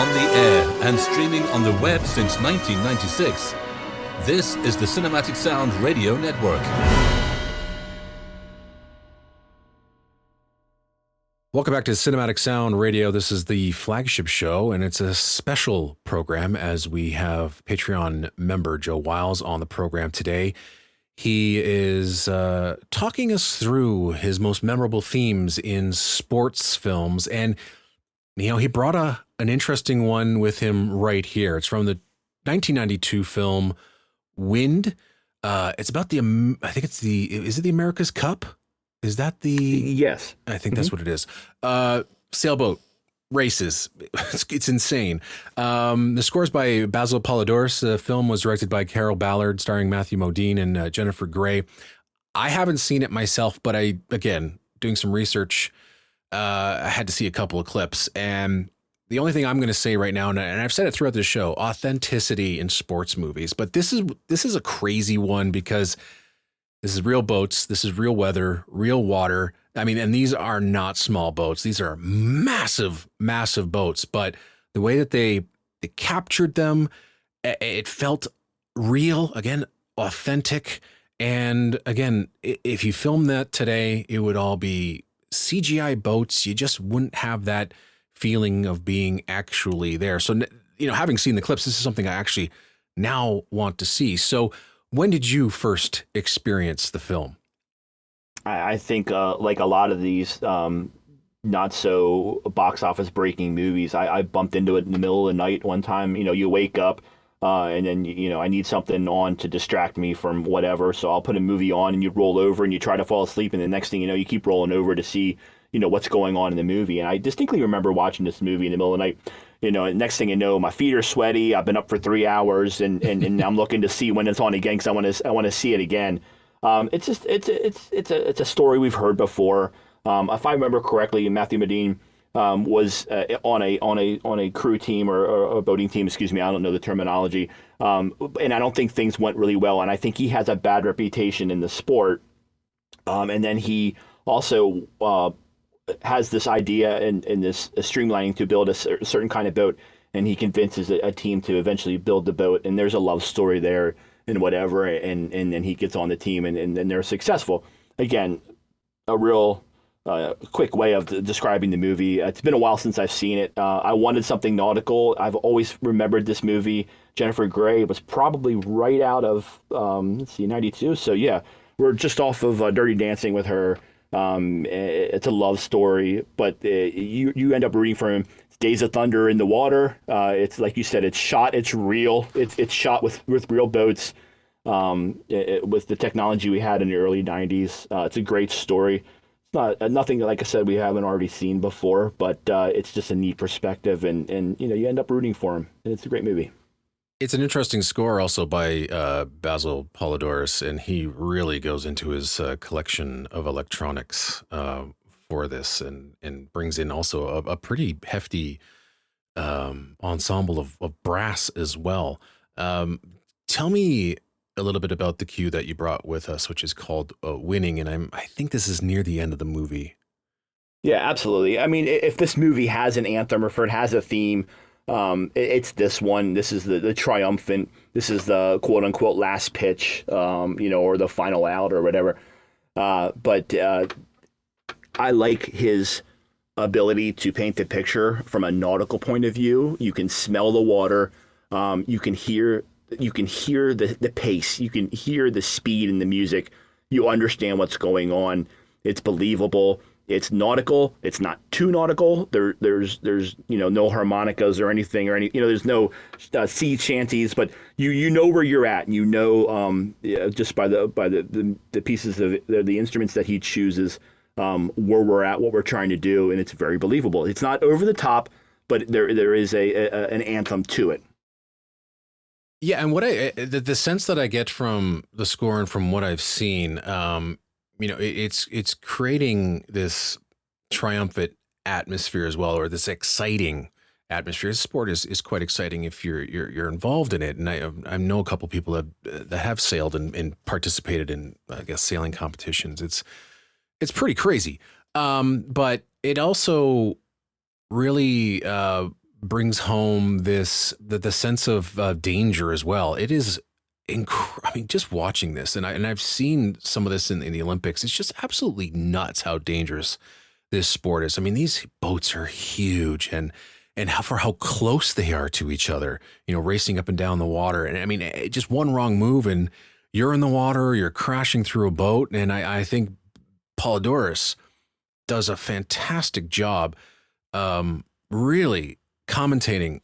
on the air and streaming on the web since 1996. This is the Cinematic Sound Radio Network. Welcome back to Cinematic Sound Radio. This is the Flagship show, and it's a special program as we have Patreon member Joe Wiles on the program today. He is talking us through his most memorable themes in sports films, and he brought an interesting one with him right here. It's from the 1992 film Wind. It's about is it the America's Cup? Is that the... Yes. I think that's what it is. Sailboat races. It's insane. The score is by Basil Poledouris. The film was directed by Carol Ballard, starring Matthew Modine and Jennifer Grey. I haven't seen it myself, but again, doing some research, I had to see a couple of clips. And the only thing I'm going to say right now, and I've said it throughout the show, authenticity in sports movies. But this is a crazy one because... this is real boats. This is real weather, real water. I mean, and these are not small boats. These are massive, massive boats. But the way that they captured them, it felt real, again, authentic. And again, if you film that today, it would all be CGI boats. You just wouldn't have that feeling of being actually there. So, having seen the clips, this is something I actually now want to see. So, when did you first experience the film? I think like a lot of these not so box office breaking movies, I bumped into it in the middle of the night one time. You wake up and then, I need something on to distract me from whatever. So I'll put a movie on and you roll over and you try to fall asleep. And the next thing you know, you keep rolling over to see, what's going on in the movie. And I distinctly remember watching this movie in the middle of the night. Next thing you know, my feet are sweaty. I've been up for 3 hours, and I'm looking to see when it's on again because I want to see it again. It's a story we've heard before. If I remember correctly, Matthew Modine was on a crew team or a boating team. Excuse me, I don't know the terminology. And I don't think things went really well. And I think he has a bad reputation in the sport. And then he also has this idea and this streamlining to build a certain kind of boat, and he convinces a team to eventually build the boat, and there's a love story there and whatever, and then he gets on the team and they're successful. Again, a real quick way of describing the movie. It's been a while since I've seen it. I wanted something nautical. I've always remembered this movie. Jennifer Grey was probably right out of 92. So yeah, we're just off of Dirty Dancing with her. It's a love story, but you end up rooting for him. It's Days of Thunder in the water. It's like you said, it's real. It's shot with real boats. With the technology we had in the early 90s. It's a great story. It's nothing, like I said, we haven't already seen before, but it's just a neat perspective, and you end up rooting for him. And it's a great movie. It's an interesting score also by Basil Poledouris, and he really goes into his collection of electronics for this and brings in also a pretty hefty ensemble of brass as well. Tell me a little bit about the cue that you brought with us, which is called Winning, and I think this is near the end of the movie. Yeah, absolutely. I mean, if this movie has an anthem or if it has a theme, it's this one. This is the triumphant. This is the quote unquote last pitch, or the final out or whatever. But I like his ability to paint the picture from a nautical point of view. You can smell the water. You can hear the pace. You can hear the speed in the music. You understand what's going on. It's believable. It's nautical. It's not too nautical. There's no harmonicas or anything there's no sea shanties, but you know where you're at, and just by the pieces of the instruments that he chooses, where we're at, what we're trying to do, and it's very believable. It's not over the top, but there is an anthem to it. Yeah, and what the sense that I get from the score and from what I've seen, it's creating this triumphant atmosphere as well, or this exciting atmosphere. This sport is quite exciting if you're involved in it. And I know a couple people that have sailed and participated in, I guess, sailing competitions. It's pretty crazy. But it also really brings home the sense of danger as well. It is I mean, just watching this, and I've seen some of this in the Olympics. It's just absolutely nuts how dangerous this sport is. I mean, these boats are huge, and how close they are to each other. You know, racing up and down the water, and I mean, just one wrong move, and you're in the water, you're crashing through a boat. And I think Poledouris does a fantastic job, really commentating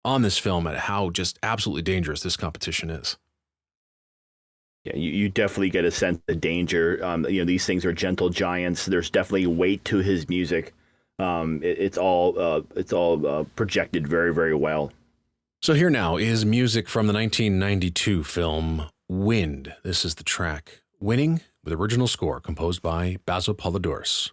on this film at how just absolutely dangerous this competition is. Yeah, you definitely get a sense of danger. You know, these things are gentle giants. There's definitely weight to his music. It's all projected very, very well. So here now is music from the 1992 film Wind. This is the track Winning, with original score composed by Basil Poledouris.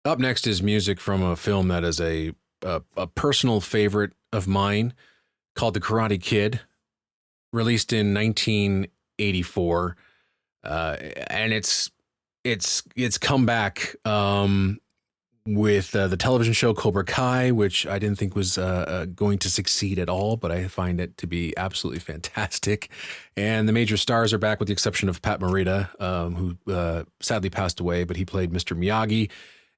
Up next is music from a film that is a personal favorite of mine, called The Karate Kid, released in 1984, and it's come back with the television show Cobra Kai, which I didn't think was going to succeed at all, but I find it to be absolutely fantastic. And the major stars are back, with the exception of Pat Morita, who sadly passed away, but he played Mr. Miyagi.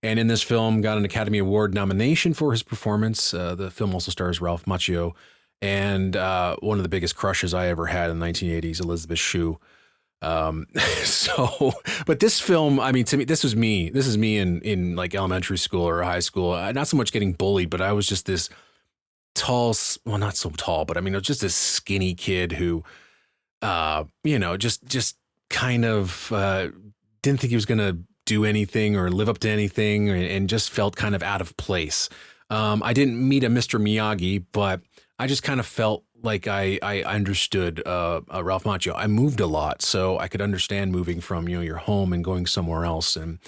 And in this film, got an Academy Award nomination for his performance. The film also stars Ralph Macchio and one of the biggest crushes I ever had in the 1980s, Elizabeth Shue. But this film, I mean, to me, this is me in like elementary school or high school. Not so much getting bullied, but I was just this tall, well, not so tall, but I mean, I was just this skinny kid who, just kind of didn't think he was going to do anything or live up to anything, and just felt kind of out of place. I didn't meet a Mr. Miyagi, but I just kind of felt like I understood Ralph Macchio. I moved a lot, so I could understand moving from your home and going somewhere else. And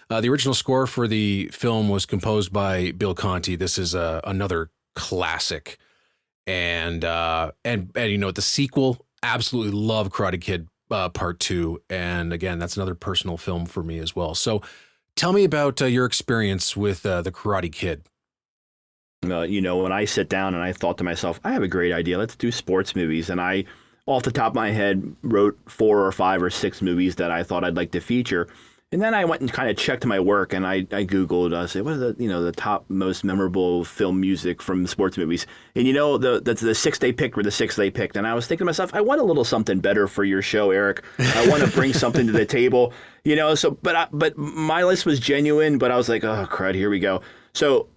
the original score for the film was composed by Bill Conti. This is another classic, and the sequel, absolutely love Karate Kid Part 2, and again, that's another personal film for me as well. So, tell me about your experience with the Karate Kid. When I sit down and I thought to myself, I have a great idea. Let's do sports movies. And I, off the top of my head, wrote 4 or 5 or 6 movies that I thought I'd like to feature. And then I went and kind of checked my work, and I Googled, I said, what are the top most memorable film music from sports movies? And the 6 they picked were the 6 they picked. And I was thinking to myself, I want a little something better for your show, Erik. I want to bring something to the table, but my list was genuine, but I was like, oh, crud, here we go. So,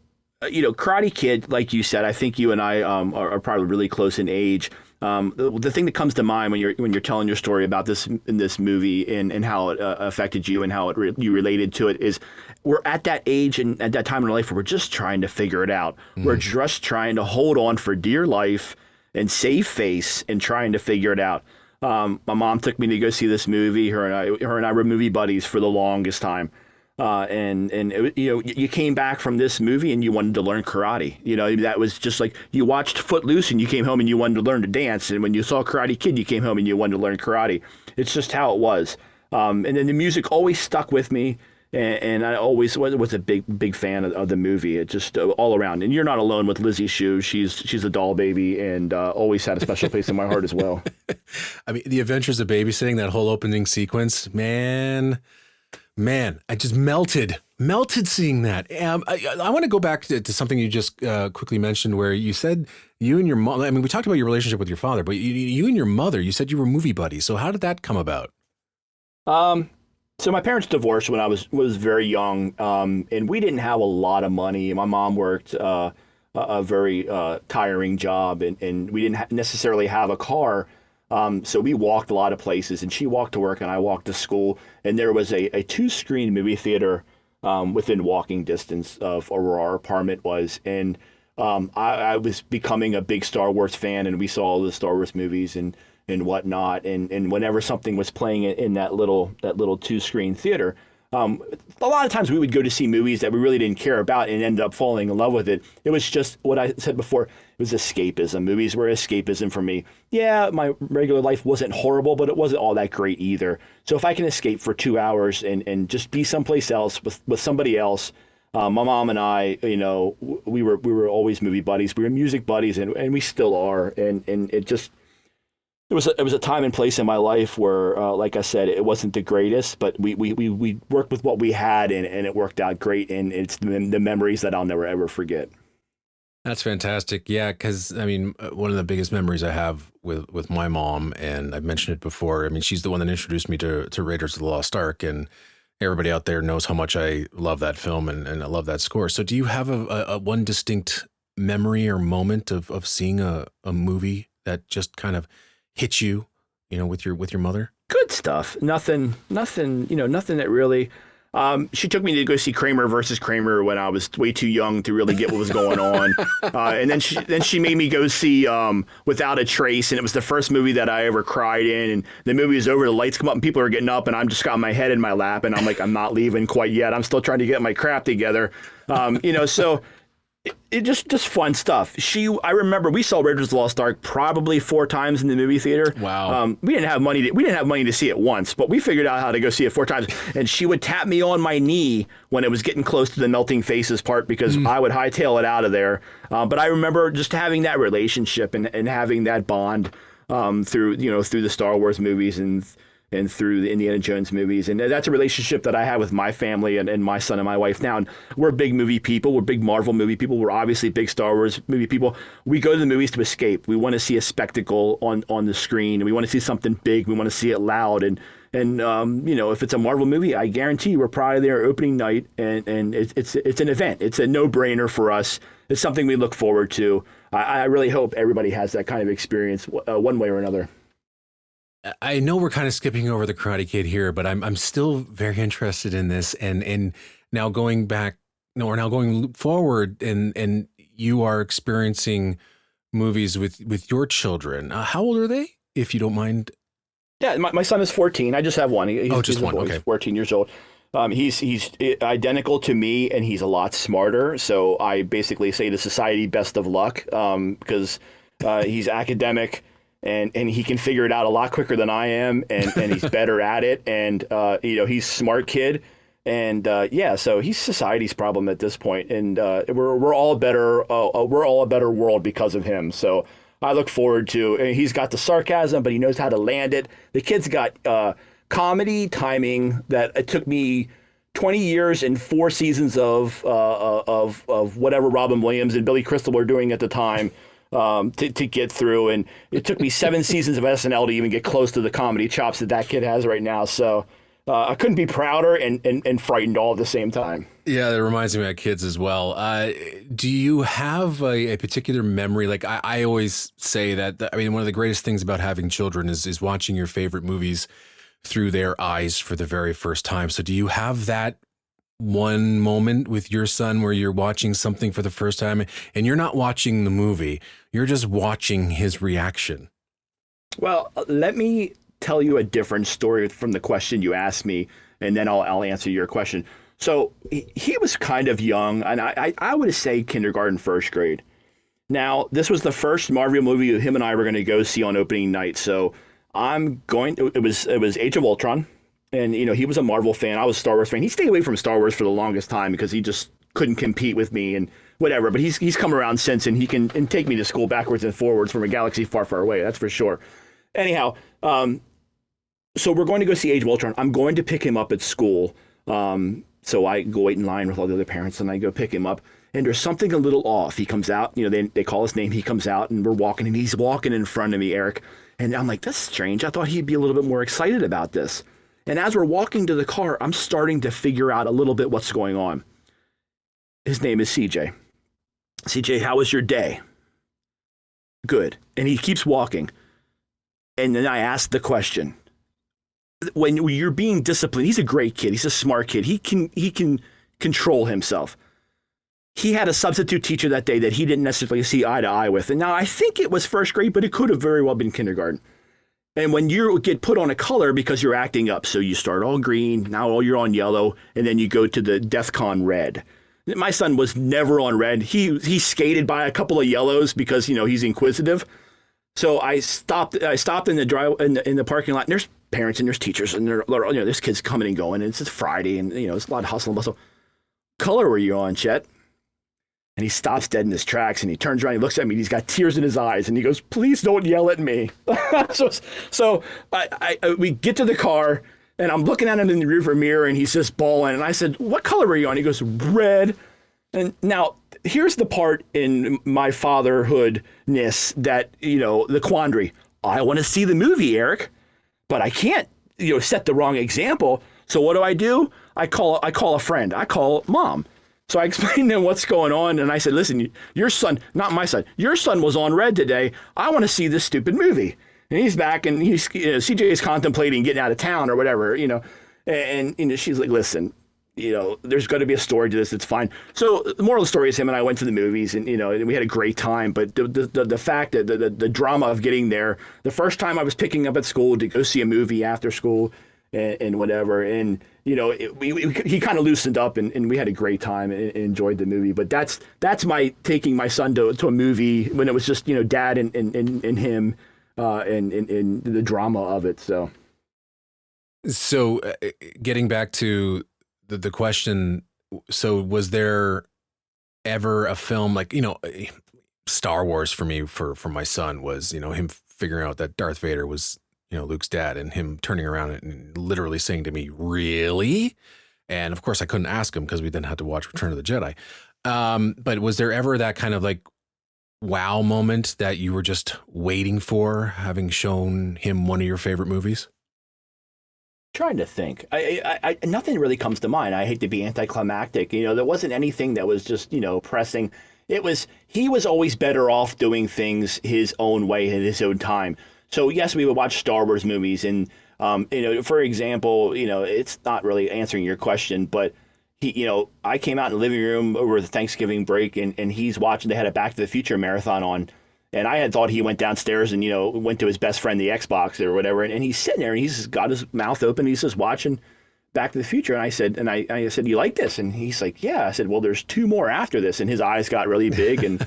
Karate Kid, like you said, I think you and I are probably really close in age. The thing that comes to mind when you're telling your story about this in this movie and how it affected you and how you related to it is we're at that age and at that time in our life where we're just trying to figure it out. Mm-hmm. We're just trying to hold on for dear life and save face and trying to figure it out. My mom took me to go see this movie. Her and I were movie buddies for the longest time. You came back from this movie and you wanted to learn karate. That was just like you watched Footloose and you came home and you wanted to learn to dance. And when you saw Karate Kid, you came home and you wanted to learn karate. It's just how it was. And then the music always stuck with me. And I always was a big fan of the movie. It just all around. And you're not alone with Lizzie Shue. She's a doll baby and always had a special place in my heart as well. I mean, The Adventures of Babysitting, that whole opening sequence, man, I just melted seeing that. I want to go back to something you just quickly mentioned where you said you and your mom, I mean, we talked about your relationship with your father, but you and your mother, you said you were movie buddies. So how did that come about? So my parents divorced when I was very young, and we didn't have a lot of money. My mom worked a very tiring job, and we didn't necessarily have a car. So we walked a lot of places, and she walked to work and I walked to school. And there was a 2-screen movie theater within walking distance of where our apartment was. And I was becoming a big Star Wars fan, and we saw all the Star Wars movies and whatnot. And whenever something was playing in that little 2-screen theater, a lot of times we would go to see movies that we really didn't care about and ended up falling in love with it. It was just what I said before. It was escapism. Movies were escapism for me. Yeah, my regular life wasn't horrible, but it wasn't all that great either. So if I can escape for 2 hours and just be someplace else with somebody else, my mom and I, we were always movie buddies. We were music buddies, and we still are. And it just... It was a time and place in my life where, like I said, it wasn't the greatest, but we worked with what we had, and it worked out great, and it's the memories that I'll never, ever forget. That's fantastic. Yeah, because, I mean, one of the biggest memories I have with my mom, and I've mentioned it before, I mean, she's the one that introduced me to Raiders of the Lost Ark, and everybody out there knows how much I love that film and I love that score. So do you have a one distinct memory or moment of seeing a movie that just kind of hit you, with your mother? Good stuff. Nothing that really. She took me to go see Kramer versus Kramer when I was way too young to really get what was going on, and then she made me go see Without a Trace, and it was the first movie that I ever cried in. And the movie is over, the lights come up, and people are getting up, and I'm just got my head in my lap, and I'm like, I'm not leaving quite yet. I'm still trying to get my crap together, So. It just fun stuff. I remember we saw Raiders of the Lost Ark probably 4 times in the movie theater. Wow. We didn't have money to see it once, but we figured out how to go see it 4 times. And she would tap me on my knee when it was getting close to the melting faces part because I would hightail it out of there. But I remember just having that relationship and having that bond through the Star Wars movies and through the Indiana Jones movies. And that's a relationship that I have with my family and my son and my wife now. And we're big movie people. We're big Marvel movie people. We're obviously big Star Wars movie people. We go to the movies to escape. We want to see a spectacle on the screen. We want to see something big. We want to see it loud. And if it's a Marvel movie, I guarantee we're probably there opening night. And it's an event. It's a no-brainer for us. It's something we look forward to. I really hope everybody has that kind of experience one way or another. I know we're kind of skipping over the Karate Kid here, but I'm still very interested in this. And now going back we're now going forward, and you are experiencing movies with your children. How old are they, if you don't mind? Yeah, my son is 14. I just have one. Just one. Okay. He's 14 years old. He's identical to me, and he's a lot smarter. So I basically say to society, best of luck, because he's academic and he can figure it out a lot quicker than I am, and he's better at it. And he's a smart kid, and so he's society's problem at this point. And we're all better. We're all a better world because of him. So I look forward to. He's got the sarcasm, but he knows how to land it. The kid's got comedy timing that it took me 20 years and 4 seasons of whatever Robin Williams and Billy Crystal were doing at the time to get through, and it took me 7 seasons of SNL to even get close to the comedy chops that kid has right now. So I couldn't be prouder and frightened all at the same time. Yeah, that reminds me of kids as well. Do you have a particular memory? Like I always say that, one of the greatest things about having children is watching your favorite movies through their eyes for the very first time. So do you have that one moment with your son where you're watching something for the first time and you're not watching the movie, you're just watching his reaction? Well, let me tell you a different story from the question you asked me, and then I'll answer your question. So he was kind of young, and I would say kindergarten, first grade. Now, this was the first Marvel movie him and I were going to go see on opening night. So it was Age of Ultron, and he was a Marvel fan. I was a Star Wars fan. He stayed away from Star Wars for the longest time because he just couldn't compete with me and whatever. But he's come around since, and he can take me to school backwards and forwards from a galaxy far, far away. That's for sure. Anyhow, so we're going to go see Age of Ultron. I'm going to pick him up at school. So I go wait in line with all the other parents, and I go pick him up. And there's something a little off. He comes out, they call his name. He comes out, and we're walking, and he's walking in front of me, Erik. And I'm like, that's strange. I thought he'd be a little bit more excited about this. And as we're walking to the car, I'm starting to figure out a little bit what's going on. His name is CJ. CJ, how was your day? Good. And he keeps walking. And then I ask the question. When you're being disciplined, he's a great kid. He's a smart kid. He can control himself. He had a substitute teacher that day that he didn't necessarily see eye to eye with. And now I think it was first grade, but it could have very well been kindergarten. And when you get put on a color because you're acting up, so you start all green, now you're on yellow, and then you go to the DEFCON red. My son was never on red. He skated by a couple of yellows because he's inquisitive. So I stopped in the parking lot, and there's parents and there's teachers, and there's kids coming and going, and it's Friday, and it's a lot of hustle and bustle. Color were you on, Chet? And he stops dead in his tracks, and he turns around, he looks at me, and he's got tears in his eyes, and he goes, please don't yell at me. so we get to the car, and I'm looking at him in the rearview mirror, and he's just bawling. And I said, what color were you on? He goes, red. And now, here's the part in my fatherhoodness that, the quandary. I want to see the movie, Erik, but I can't, set the wrong example. So what do? I call a friend. I call mom. So I explained to him what's going on, and I said, listen, your son, not my son, your son was on red today. I want to see this stupid movie. And he's back, and CJ is contemplating getting out of town or whatever, and she's like, listen, there's got to be a story to this. It's fine. So the moral of the story is him and I went to the movies, and, and we had a great time. But the fact that the drama of getting there, the first time I was picking up at school to go see a movie after school and whatever, and he kind of loosened up, and we had a great time and enjoyed the movie. But that's my taking my son to a movie when it was just dad and him and the drama of it. So getting back to the question, so was there ever a film like Star Wars for me for my son was him figuring out that Darth Vader was Luke's dad, and him turning around and literally saying to me, really? And of course I couldn't ask him because we then had to watch Return of the Jedi. But was there ever that kind of like wow moment that you were just waiting for, having shown him one of your favorite movies? Trying to think. I nothing really comes to mind. I hate to be anticlimactic. There wasn't anything that was just, pressing. He was always better off doing things his own way at his own time. So yes, we would watch Star Wars movies, and for example, it's not really answering your question, but I came out in the living room over the Thanksgiving break, and he's watching. They had a Back to the Future marathon on, and I had thought he went downstairs and went to his best friend, the Xbox or whatever, and he's sitting there and he's got his mouth open. He's just watching Back to the Future, and I said, you like this? And he's like, yeah. I said, well, there's 2 more after this, and his eyes got really big, and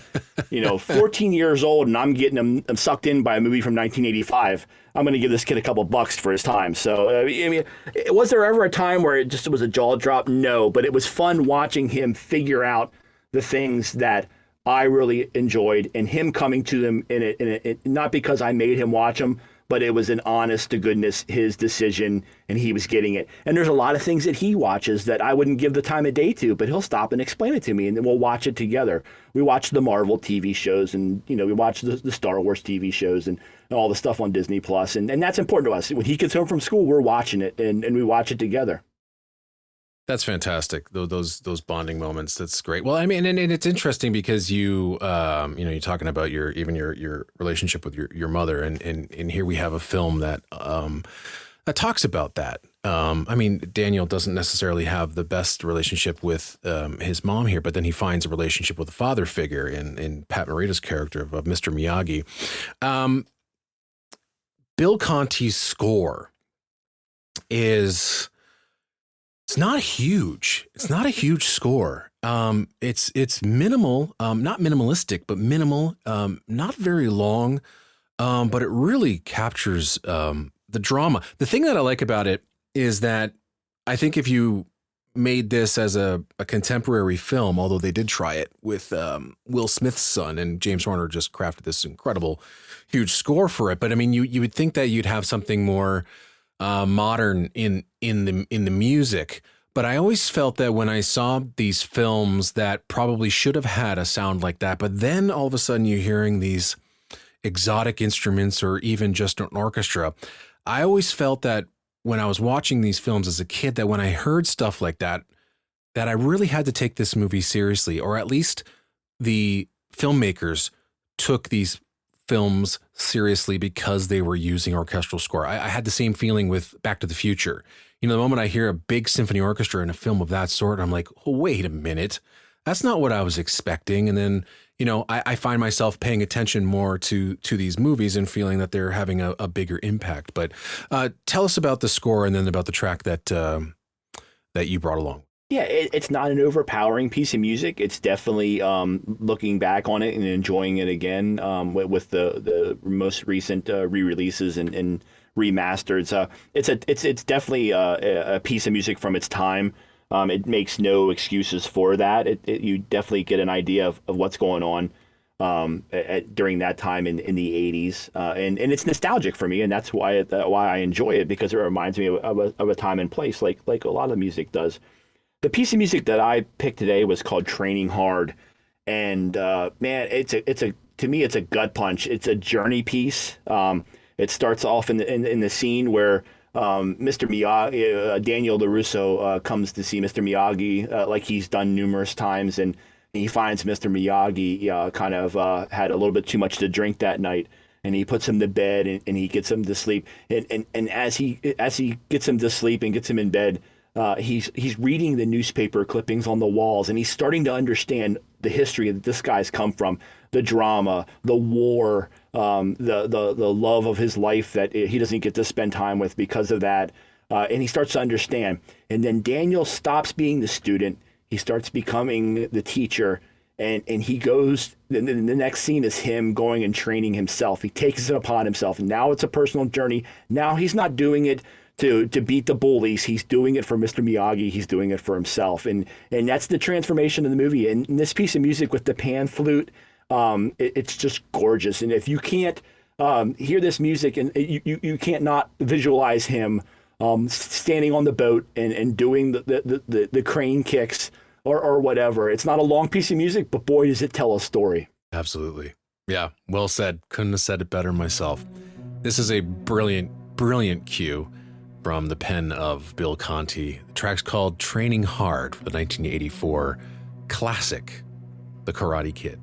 14 years old, and I'm getting him sucked in by a movie from 1985. I'm going to give this kid a couple bucks for his time. So, I mean, was there ever a time where it was a jaw drop? No, but it was fun watching him figure out the things that I really enjoyed, and him coming to them in it, not because I made him watch them, but it was an honest to goodness his decision, and he was getting it. And there's a lot of things that he watches that I wouldn't give the time of day to, but he'll stop and explain it to me, and then we'll watch it together. We watch the Marvel TV shows, and we watch the Star Wars TV shows, and all the stuff on Disney Plus, and that's important to us. When he gets home from school, we're watching it, and we watch it together. That's fantastic. Those bonding moments. That's great. Well, I mean, and it's interesting because you're talking about your relationship with your mother, and here we have a film that talks about that. I mean, Daniel doesn't necessarily have the best relationship with his mom here, but then he finds a relationship with a father figure in Pat Morita's character of Mr. Miyagi. Bill Conti's score is. It's not huge. It's not a huge score. It's minimal, not minimalistic, but minimal, not very long, but it really captures the drama. The thing that I like about it is that I think if you made this as a contemporary film, although they did try it with Will Smith's son, and James Horner just crafted this incredible, huge score for it. But I mean, you would think that you'd have something more modern in the music, but I always felt that when I saw these films that probably should have had a sound like that, but then all of a sudden you're hearing these exotic instruments or even just an orchestra. I always felt that when I was watching these films as a kid, that when I heard stuff like that, that I really had to take this movie seriously, or at least the filmmakers took these films seriously because they were using orchestral score. I had the same feeling with Back to the Future. The moment I hear a big symphony orchestra in a film of that sort, I'm like, oh, wait a minute. That's not what I was expecting. And then, I find myself paying attention more to these movies and feeling that they're having a bigger impact. But tell us about the score and then about the track that you brought along. Yeah, it's not an overpowering piece of music. It's definitely looking back on it and enjoying it again with the most recent re-releases and remasters. It's definitely a piece of music from its time. It makes no excuses for that. You definitely get an idea of what's going on during that time in the 80s. And it's nostalgic for me, and that's why I enjoy it, because it reminds me of a time and place like a lot of music does. The piece of music that I picked today was called "Training Hard," and man, to me it's a gut punch. It's a journey piece. It starts off in the scene where Mr. Miyagi, Daniel LaRusso, comes to see Mr. Miyagi like he's done numerous times, and he finds Mr. Miyagi kind of had a little bit too much to drink that night, and he puts him to bed and he gets him to sleep. And as he gets him to sleep and gets him in bed. He's reading the newspaper clippings on the walls, and he's starting to understand the history that this guy's come from, the drama, the war, the love of his life that he doesn't get to spend time with because of that. And he starts to understand. And then Daniel stops being the student. He starts becoming the teacher. And he goes, the next scene is him going and training himself. He takes it upon himself. And now it's a personal journey. Now he's not doing it to beat the bullies. He's doing it for Mr. Miyagi. He's doing it for himself. And that's the transformation of the movie. And this piece of music with the pan flute, it's just gorgeous. And if you can't hear this music, and you can't not visualize him standing on the boat and doing the crane kicks or whatever. It's not a long piece of music, but boy, does it tell a story. Absolutely. Yeah, well said. Couldn't have said it better myself. This is a brilliant, brilliant cue from the pen of Bill Conti. The track's called Training Hard, for the 1984 classic, The Karate Kid.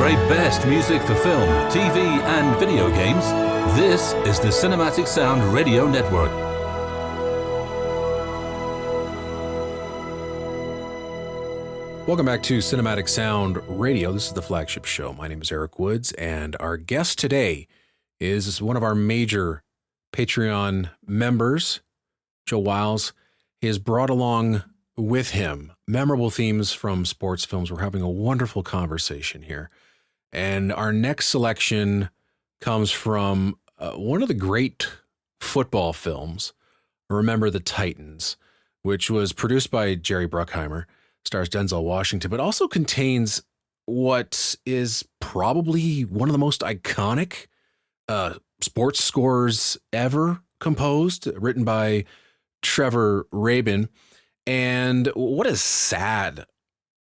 very best music for film, TV, and video games, this is the Cinematic Sound Radio Network. Welcome back to Cinematic Sound Radio. This is the Flagship Show. My name is Erik Woods, and our guest today is one of our major Patreon members, Joe Wiles. He has brought along with him memorable themes from sports films. We're having a wonderful conversation here. And our next selection comes from one of the great football films, Remember the Titans, which was produced by Jerry Bruckheimer, stars Denzel Washington, but also contains what is probably one of the most iconic sports scores ever composed, written by Trevor Rabin. And what is sad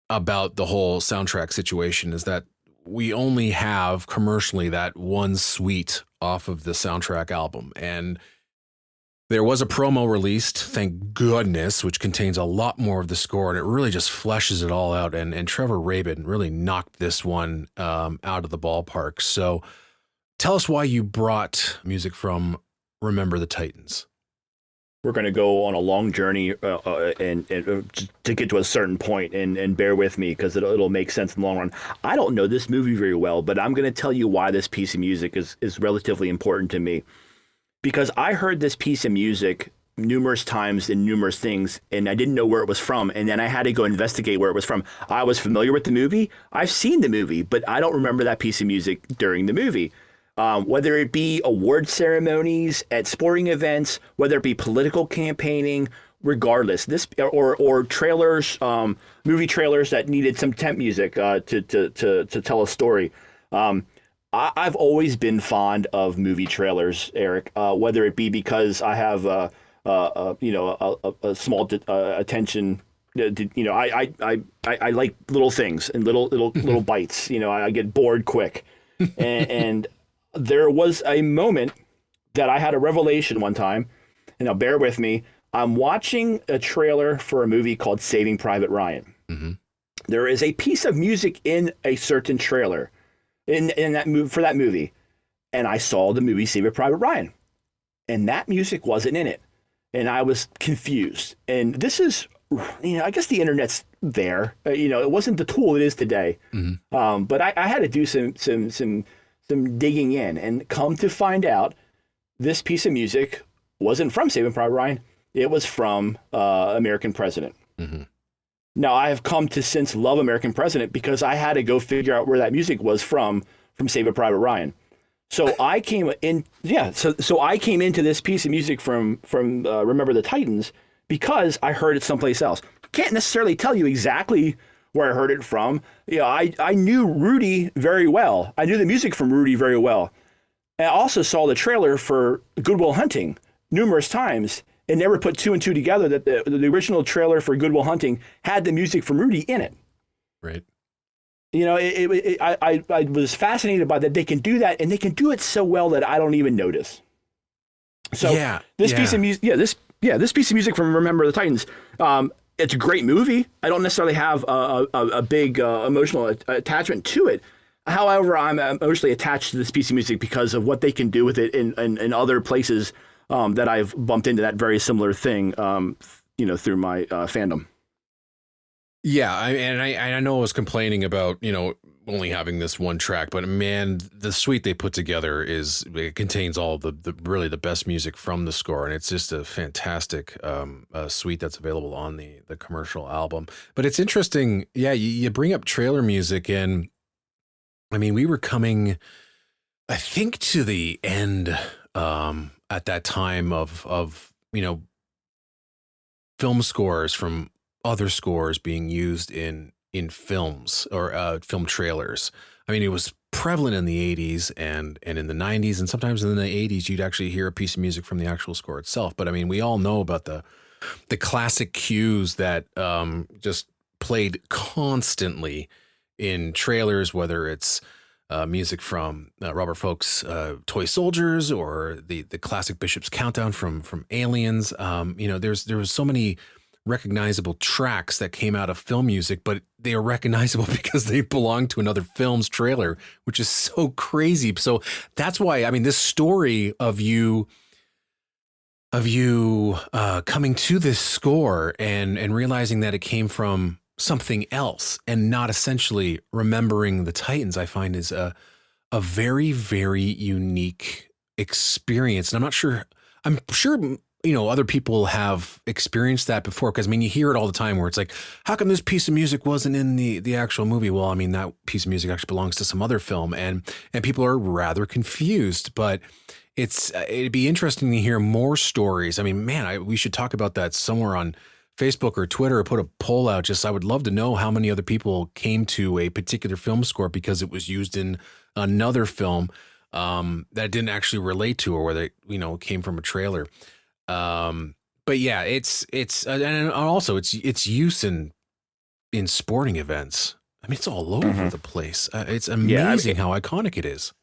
about the whole soundtrack situation is that we only have commercially that one suite off of the soundtrack album. And there was a promo released, thank goodness, which contains a lot more of the score, and it really just fleshes it all out. And Trevor Rabin really knocked this one out of the ballpark. So tell us why you brought music from Remember the Titans. We're going to go on a long journey and to get to a certain point, and bear with me because it'll make sense in the long run. I don't know this movie very well, but I'm going to tell you why this piece of music is relatively important to me. Because I heard this piece of music numerous times in numerous things, and I didn't know where it was from, and then I had to go investigate where it was from. I was familiar with the movie. I've seen the movie, but I don't remember that piece of music during the movie. Whether it be award ceremonies, at sporting events, whether it be political campaigning, regardless, this or trailers, movie trailers that needed some temp music to tell a story. I've always been fond of movie trailers, Erik. Whether it be because I have a small attention. I like little things and little bites. I get bored quick, and there was a moment that I had a revelation one time, and now bear with me. I'm watching a trailer for a movie called Saving Private Ryan. Mm-hmm. There is a piece of music in a certain trailer in that for that movie, and I saw the movie Saving Private Ryan, and that music wasn't in it, and I was confused. And this is, I guess the internet's there. It wasn't the tool it is today. Mm-hmm. But I had to do some digging in, and come to find out, this piece of music wasn't from Saving Private Ryan. It was from American President. Mm-hmm. Now, I have come to since love American President because I had to go figure out where that music was from Saving Private Ryan. So I came in, So I came into this piece of music from Remember the Titans because I heard it someplace else. Can't necessarily tell you exactly where I heard it from. I knew Rudy very well. I knew the music from Rudy very well. I also saw the trailer for Good Will Hunting numerous times and never put two and two together that the original trailer for Good Will Hunting had the music from Rudy in it. Right. I was fascinated by that. They can do that, and they can do it so well that I don't even notice. So this piece of music, this piece of music from Remember the Titans, it's a great movie. I don't necessarily have a big emotional attachment to it. However, I'm emotionally attached to this piece of music because of what they can do with it in other places that I've bumped into that very similar thing, through my fandom. Yeah, I know I was complaining about, only having this one track, but man, the suite they put together it contains all the really the best music from the score, and it's just a fantastic suite that's available on the commercial album. But it's interesting, you bring up trailer music, and I mean, we were coming, I think, to the end at that time of film scores from other scores being used in films or film trailers. I mean, it was prevalent in the 80s and in the 90s, and sometimes in the 80s you'd actually hear a piece of music from the actual score itself. But I mean, we all know about the classic cues that just played constantly in trailers, whether it's music from Robert Folk's Toy Soldiers or the classic Bishop's Countdown from Aliens. There was so many recognizable tracks that came out of film music, but they are recognizable because they belong to another film's trailer, which is so crazy. So that's why, I mean, this story of you coming to this score and realizing that it came from something else and not essentially remembering the Titans, I find is a very, very unique experience. And I'm sure, other people have experienced that before, because I mean, you hear it all the time where it's like, how come this piece of music wasn't in the actual movie? Well, I mean, that piece of music actually belongs to some other film, and people are rather confused, but it'd be interesting to hear more stories. I mean, man, we should talk about that somewhere on Facebook or Twitter, or put a poll out. Just, I would love to know how many other people came to a particular film score because it was used in another film that didn't actually relate to, or whether it, came from a trailer. But yeah, it's and also it's use in sporting events. I mean, it's all over the place. It's amazing how iconic it is.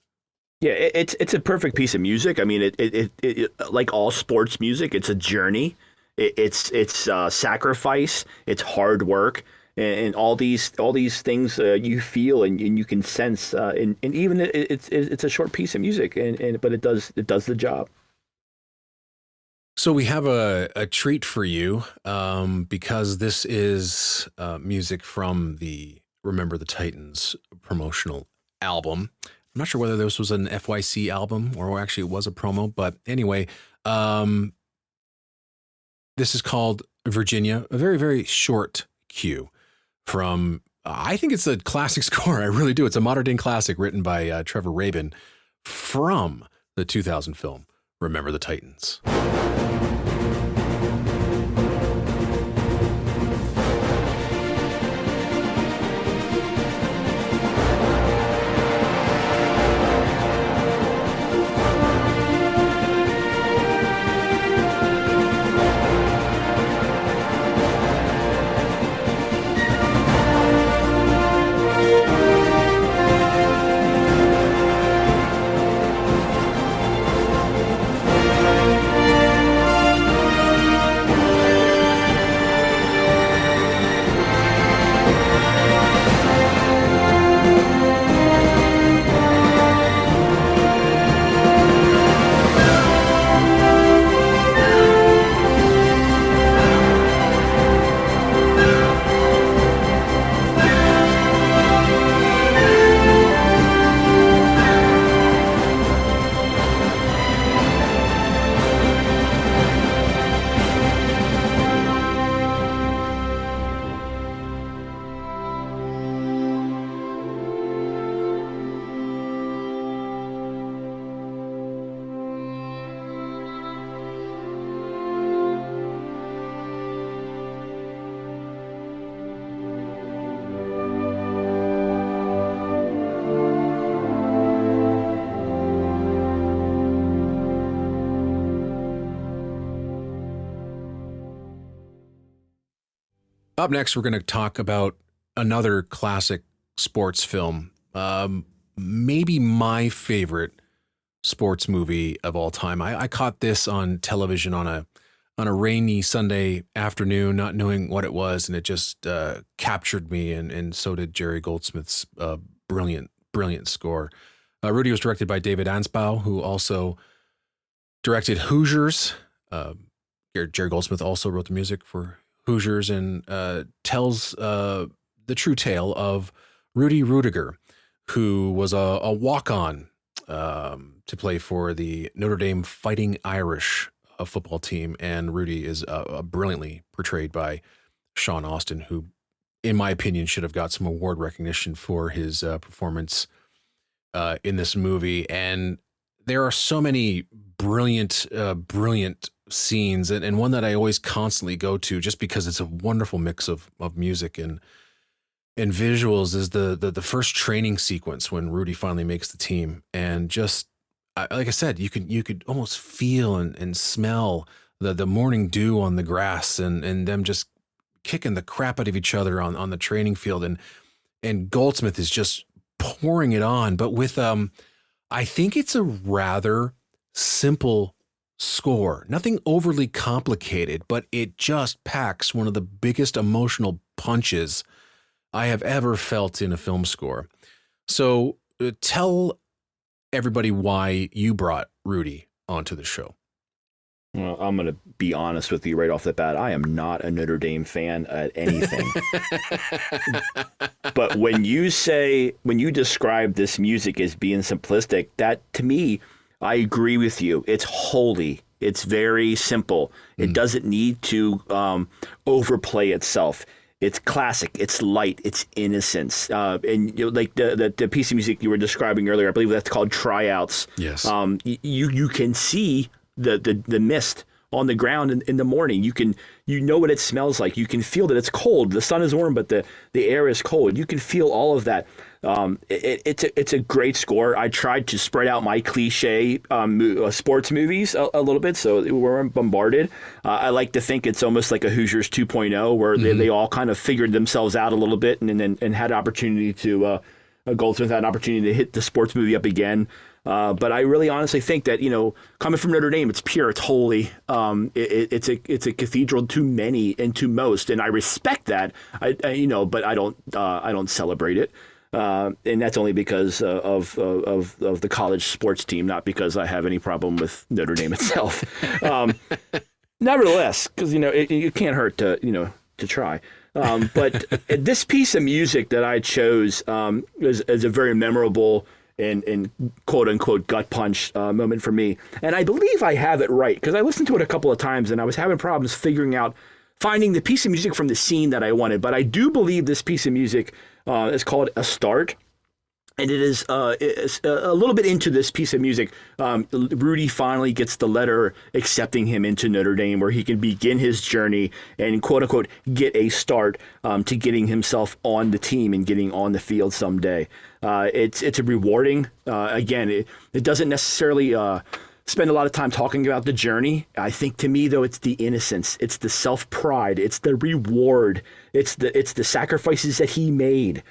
Yeah, it's a perfect piece of music. I mean, it like all sports music, it's a journey. It's sacrifice. It's hard work, and all these things you feel and you can sense. And even it's a short piece of music, but it does the job. So we have a treat for you, because this is music from the Remember the Titans promotional album. I'm not sure whether this was an FYC album or actually it was a promo, but anyway, this is called Virginia, a very, very short cue from, I think it's a classic score. I really do. It's a modern day classic written by Trevor Rabin from the 2000 film Remember the Titans. Up next, we're going to talk about another classic sports film, maybe my favorite sports movie of all time. I caught this on television on a rainy Sunday afternoon, not knowing what it was, and it just captured me, and so did Jerry Goldsmith's brilliant score. RUDY was directed by David Anspaugh, who also directed Hoosiers. Jerry Goldsmith also wrote the music for Hoosiers, and tells the true tale of Rudy Rudiger, who was a walk-on to play for the Notre Dame Fighting Irish football team, and Rudy is brilliantly portrayed by Sean Astin, who, in my opinion, should have got some award recognition for his performance in this movie. And there are so many brilliant scenes, and one that I always constantly go to just because it's a wonderful mix of music and visuals is the first training sequence when Rudy finally makes the team. And just like I said, you could almost feel and smell the morning dew on the grass, and them just kicking the crap out of each other on the training field, and Goldsmith is just pouring it on, but with I think it's a rather simple score. Nothing overly complicated, but it just packs one of the biggest emotional punches I have ever felt in a film score. So tell everybody why you brought Rudy onto the show. Well, I'm going to be honest with you right off the bat. I am not a Notre Dame fan at anything. But when you describe this music as being simplistic, that to me, I agree with you. It's holy. It's very simple. It doesn't need to overplay itself. It's classic. It's light. It's innocence. And like the piece of music you were describing earlier, I believe that's called Tryouts. Yes. You can see the mist on the ground in the morning. You know what it smells like. You can feel that it's cold. The sun is warm, but the air is cold. You can feel all of that. It's a great score. I tried to spread out my cliche sports movies a little bit, so we weren't bombarded. I like to think it's almost like a Hoosiers 2.0, where they all kind of figured themselves out a little bit and had an opportunity to Goldsmith had an opportunity to hit the sports movie up again. But I really honestly think that, coming from Notre Dame, it's pure, it's holy. It's a cathedral to many and to most, and I respect that. But I don't celebrate it. And that's only because of the college sports team, not because I have any problem with Notre Dame itself. Nevertheless, because it can't hurt to try. But this piece of music that I chose is a very memorable and quote unquote gut punch moment for me. And I believe I have it right, because I listened to it a couple of times and I was having problems finding the piece of music from the scene that I wanted. But I do believe this piece of music is called A Start. And it is a little bit into this piece of music. Rudy finally gets the letter accepting him into Notre Dame, where he can begin his journey and quote unquote get a start to getting himself on the team and getting on the field someday. It's a rewarding. Again, it doesn't necessarily spend a lot of time talking about the journey. I think to me, though, it's the innocence, it's the self-pride, it's the reward, it's the sacrifices that he made.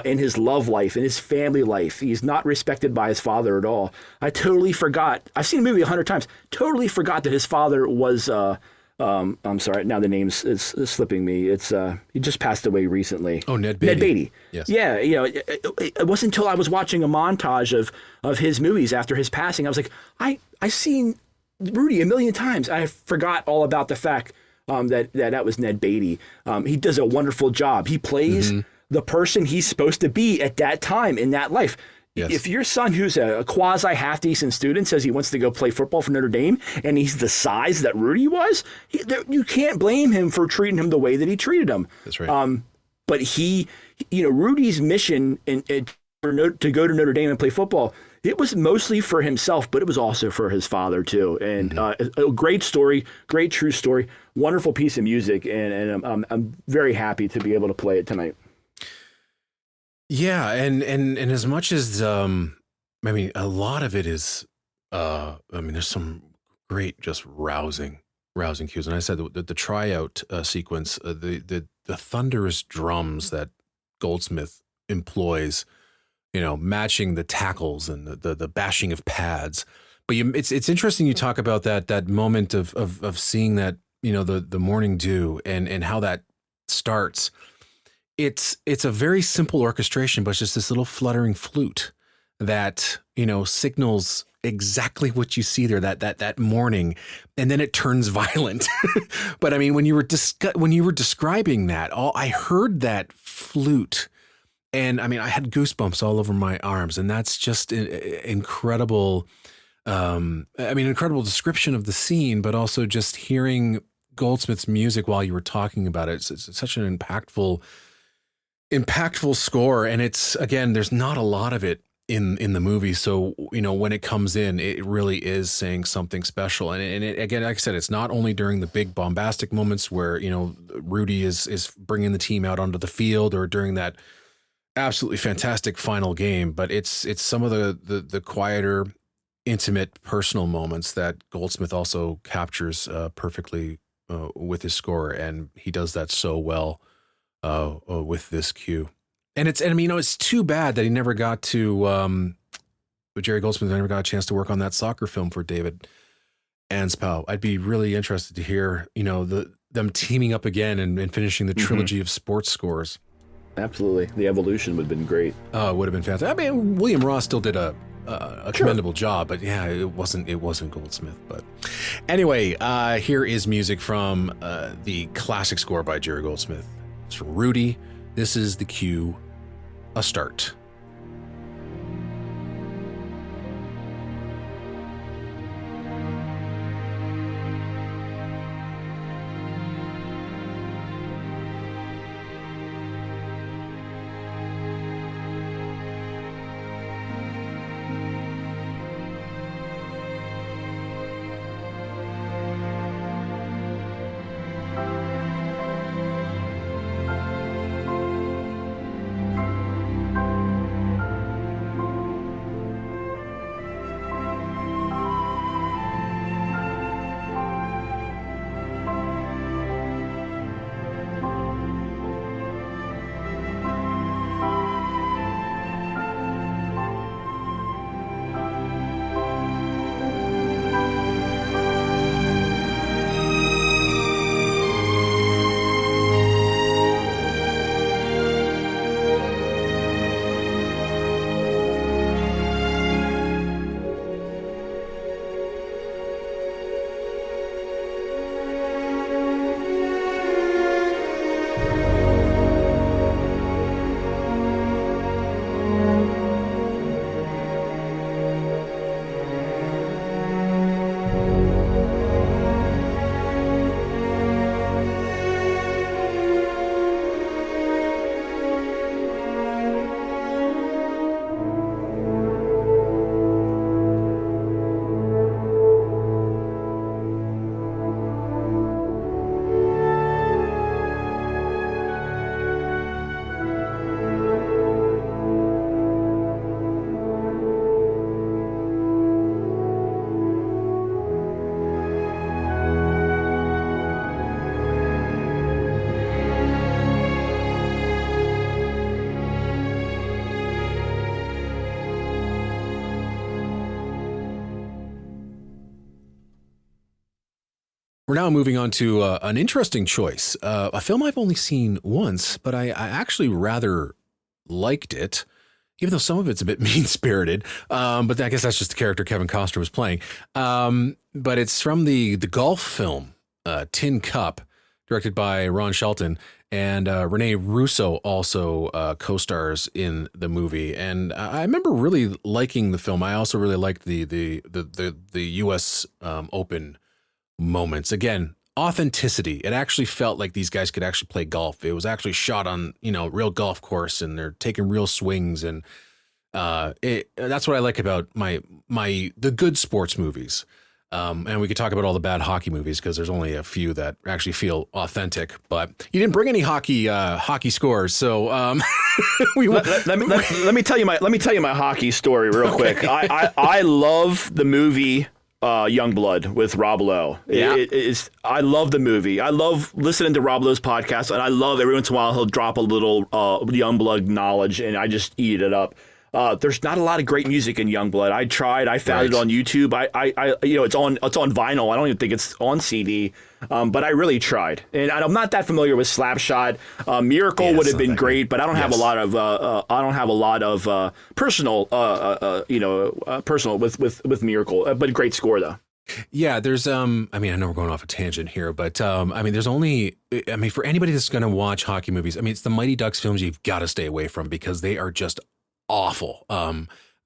In his love life, in his family life. He's not respected by his father at all. I totally forgot. I've seen the movie 100 times. Totally forgot that his father was, I'm sorry, now the name's is slipping me. It's, he just passed away recently. Oh, Ned Beatty. Ned Beatty. Yes. Yeah, it wasn't until I was watching a montage of his movies after his passing, I was like, I've seen Rudy a million times. I forgot all about the fact that was Ned Beatty. He does a wonderful job. He plays the person he's supposed to be at that time in that life. Yes. If your son, who's a quasi half decent student, says he wants to go play football for Notre Dame and he's the size that Rudy was, you can't blame him for treating him the way that he treated him. That's right. But Rudy's mission to go to Notre Dame and play football, it was mostly for himself, but it was also for his father too. And a great story, great true story, wonderful piece of music, and I'm very happy to be able to play it tonight. Yeah, and as much as a lot of it is there's some great, just rousing cues. And I said the tryout sequence, the thunderous drums that Goldsmith employs, matching the tackles and the bashing of pads. But it's interesting you talk about that moment of seeing that, the morning dew and how that starts. It's a very simple orchestration, but it's just this little fluttering flute that, signals exactly what you see there that morning, and then it turns violent. But I mean, when you were describing that, I heard that flute, and I mean, I had goosebumps all over my arms, and that's just incredible. Incredible description of the scene, but also just hearing Goldsmith's music while you were talking about it. It's such an impactful score, and it's, again, there's not a lot of it in the movie, so when it comes in, it really is saying something special. And it, again, like I said, it's not only during the big bombastic moments where Rudy is bringing the team out onto the field, or during that absolutely fantastic final game, but it's some of the quieter, intimate, personal moments that Goldsmith also captures perfectly with his score, and he does that so well with this cue. And it's too bad that he never got to, Jerry Goldsmith never got a chance to work on that soccer film for David Anspow. I'd be really interested to hear, them teaming up again and finishing the trilogy of sports scores. Absolutely. The evolution would have been great. Oh, it would have been fantastic. I mean, William Ross still did a commendable job, but yeah, it wasn't Goldsmith. But anyway, here is music from the classic score by Jerry Goldsmith. It's from Rudy. This is the cue, a start. We're now moving on to an interesting choice, a film I've only seen once, but I actually rather liked it, even though some of it's a bit mean-spirited. But I guess that's just the character Kevin Costner was playing. But it's from the golf film, Tin Cup, directed by Ron Shelton, and Rene Russo also co-stars in the movie. And I remember really liking the film. I also really liked the U.S. Open moments. Again, authenticity. It actually felt like these guys could actually play golf. It was actually shot on, real golf course, and they're taking real swings. And that's what I like about the good sports movies. And we could talk about all the bad hockey movies because there's only a few that actually feel authentic. But you didn't bring any hockey scores, so let me tell you my hockey story real quick. I love the movie Youngblood with Rob Lowe. Yeah. I love the movie. I love listening to Rob Lowe's podcast, and I love every once in a while he'll drop a little Youngblood knowledge, and I just eat it up. There's not a lot of great music in Youngblood. I tried. I found it on YouTube. It's on vinyl. I don't even think it's on CD. But I really tried, and I'm not that familiar with Slapshot. Miracle would have been great, but I don't have a lot of personal with Miracle. But great score though. Yeah, there's I know we're going off a tangent here, but there's only for anybody that's going to watch hockey movies, it's the Mighty Ducks films you've got to stay away from because they are just awful.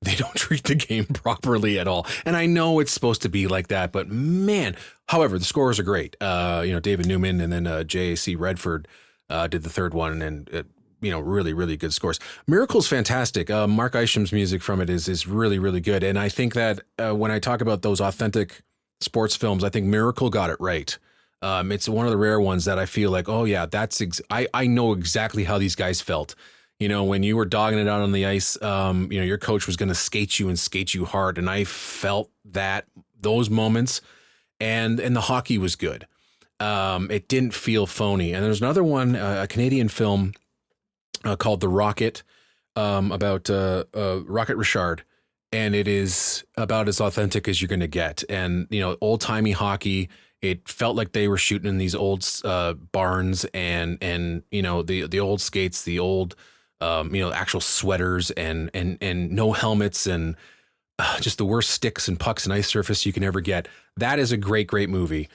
They don't treat the game properly at all. And I know it's supposed to be like that, but man, however, the scores are great. David Newman and then J.C. Redford did the third one, and really, really good scores. Miracle's fantastic. Mark Isham's music from it is really, really good. And I think that when I talk about those authentic sports films, I think Miracle got it right. It's one of the rare ones that I feel like, oh yeah, I know exactly how these guys felt. When you were dogging it out on the ice, your coach was going to skate you hard. And I felt those moments, and the hockey was good. It didn't feel phony. And there's another one, a Canadian film called The Rocket, about Rocket Richard. and it is about as authentic as you're going to get. And, old timey hockey, it felt like they were shooting in these old barns and the old skates, the old, actual sweaters and no helmets and just the worst sticks and pucks and ice surface you can ever get. That is a great, great movie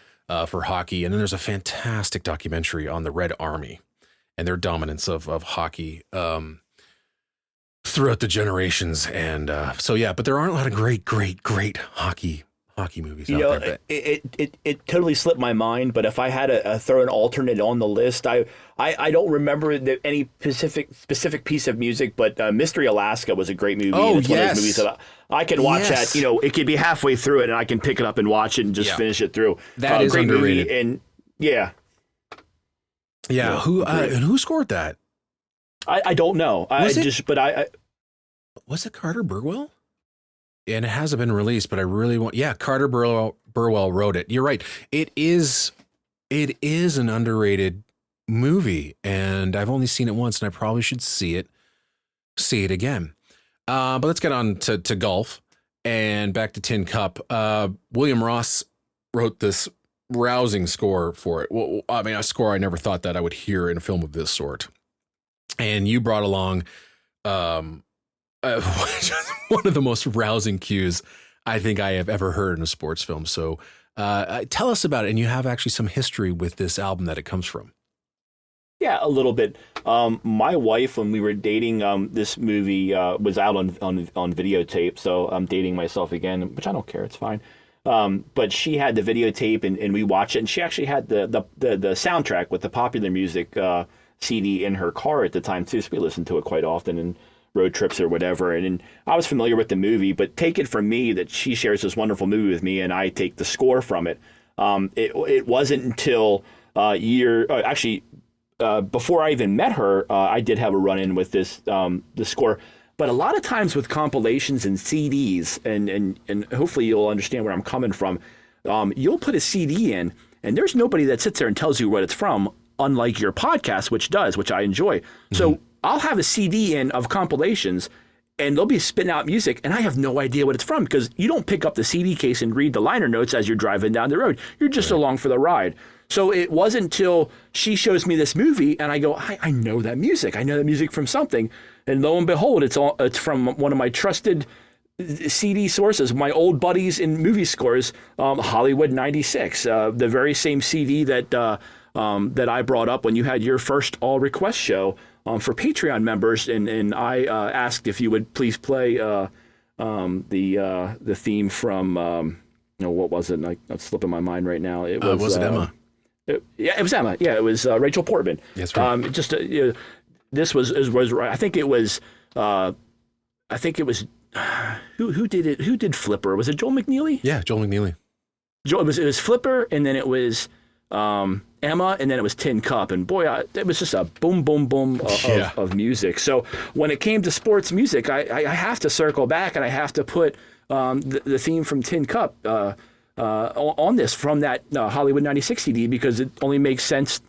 for hockey. And then there's a fantastic documentary on the Red Army and their dominance of hockey throughout the generations. And but there aren't a lot of great, great, great hockey movies out there. It totally slipped my mind, but if I had to throw an alternate on the list, I don't remember any specific piece of music, but Mystery Alaska was a great movie. Oh, it's yes. one of those movies that I could watch that. It could be halfway through it, and I can pick it up and watch it and just finish it through. That is great underrated. movie, and Who scored that? I don't know. Was it Carter Burwell? And it hasn't been released, but I really want. Yeah, Carter Burwell wrote it. You're right. It is an underrated movie, and I've only seen it once, and I probably should see it again. But let's get on to golf and back to Tin Cup. William Ross wrote this rousing score for it. Well, I mean, a score I never thought that I would hear in a film of this sort. And you brought along one of the most rousing cues I think I have ever heard in a sports film. So tell us about it. And you have actually some history with this album that it comes from. Yeah, a little bit. My wife, when we were dating, this movie was out on videotape. So I'm dating myself again, which I don't care. It's fine. But she had the videotape and we watched it. And she actually had the soundtrack with the popular music CD in her car at the time, too. So we listened to it quite often and road trips or whatever. And I was familiar with the movie, but take it from me that she shares this wonderful movie with me and I take the score from it. It wasn't until before I even met her, I did have a run-in with the score. But a lot of times with compilations and CDs, and hopefully you'll understand where I'm coming from, you'll put a CD in, and there's nobody that sits there and tells you what it's from, unlike your podcast, which I enjoy. Mm-hmm. So I'll have a CD in of compilations, and they'll be spitting out music, and I have no idea what it's from because you don't pick up the CD case and read the liner notes as you're driving down the road. You're just along for the ride. So it wasn't until she shows me this movie, and I go, I know that music. I know that music from something. And lo and behold, it's from one of my trusted CD sources, my old buddies in movie scores, Hollywood 96, the very same CD that I brought up when you had your first all request show for Patreon members, and I asked if you would please play the theme from what was it? It's slipping my mind right now. It was it Emma? It was Emma. Yeah, it was Rachel Portman. That's right. This was I think it was who did it? Who did Flipper? Was it Joel McNeely? Yeah, Joel McNeely. It was Flipper, and then it was Emma, and then it was Tin Cup, and boy, it was just a boom, boom, boom of music. So when it came to sports music, I have to circle back, and I have to put the theme from Tin Cup on this from that Hollywood 96 CD because it only makes sense,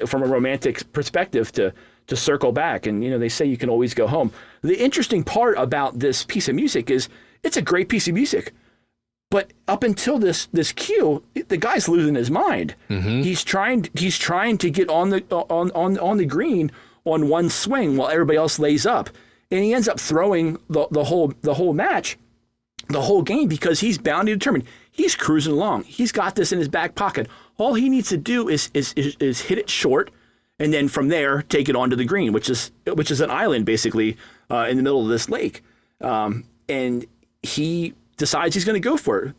from a romantic perspective to circle back. And, they say you can always go home. The interesting part about this piece of music is it's a great piece of music. But up until this cue, the guy's losing his mind. Mm-hmm. He's trying to get on the green on one swing while everybody else lays up. And he ends up throwing the whole match, the whole game, because he's bound and determined. He's cruising along. He's got this in his back pocket. All he needs to do is hit it short, and then from there take it onto the green, which is an island basically in the middle of this lake. And he decides he's going to go for it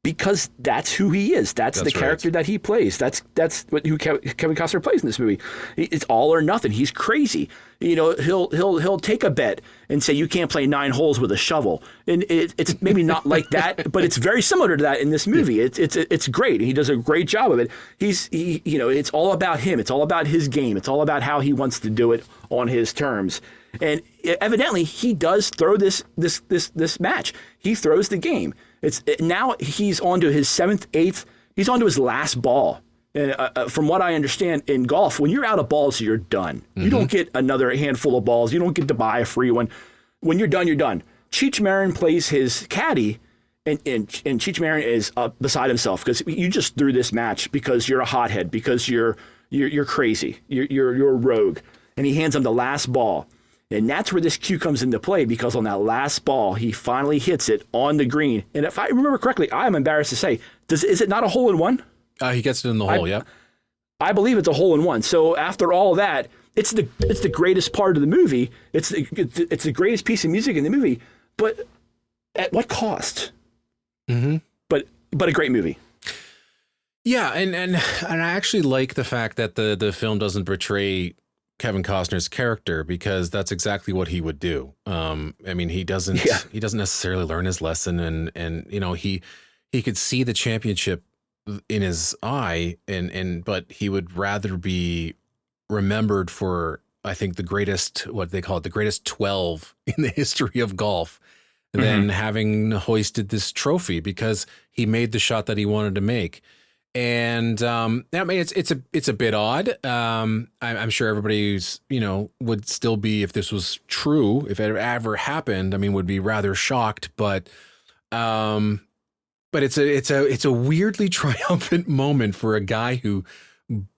because that's who he is. That's the character that he plays. That's who Kevin Costner plays in this movie. It's all or nothing. He's crazy. He'll take a bet and say you can't play 9 holes with a shovel. And it's maybe not like that, but it's very similar to that in this movie. It's great. He does a great job of it. It's all about him. It's all about his game. It's all about how he wants to do it on his terms. And evidently he does throw this match. He throws the game. Now he's on to his 7th, 8th. He's on to his last ball. And from what I understand in golf, when you're out of balls, you're done. Mm-hmm. You don't get another handful of balls. You don't get to buy a free one. When you're done, you're done. Cheech Marin plays his caddy, and Cheech Marin is beside himself because you just threw this match because you're a hothead, because you're crazy, you're a rogue, and he hands him the last ball. And that's where this cue comes into play, because on that last ball, he finally hits it on the green. And if I remember correctly, I'm embarrassed to say, is it not a hole-in-one? He gets it in the hole, yeah. I believe it's a hole-in-one. So after all that, it's the greatest part of the movie. It's the greatest piece of music in the movie. But at what cost? Mm-hmm. But a great movie. Yeah, and I actually like the fact that the film doesn't portray Kevin Costner's character, because that's exactly what he would do. I mean, he doesn't necessarily learn his lesson, and you know, he could see the championship in his eye, but he would rather be remembered for, I think, the greatest, what they call it, the greatest 12 in the history of golf, than having hoisted this trophy, because he made the shot that he wanted to make. And I mean, it's a bit odd. I'm sure everybody's, you know, would still be, if this was true, if it ever happened, I mean, would be rather shocked. But it's a weirdly triumphant moment for a guy who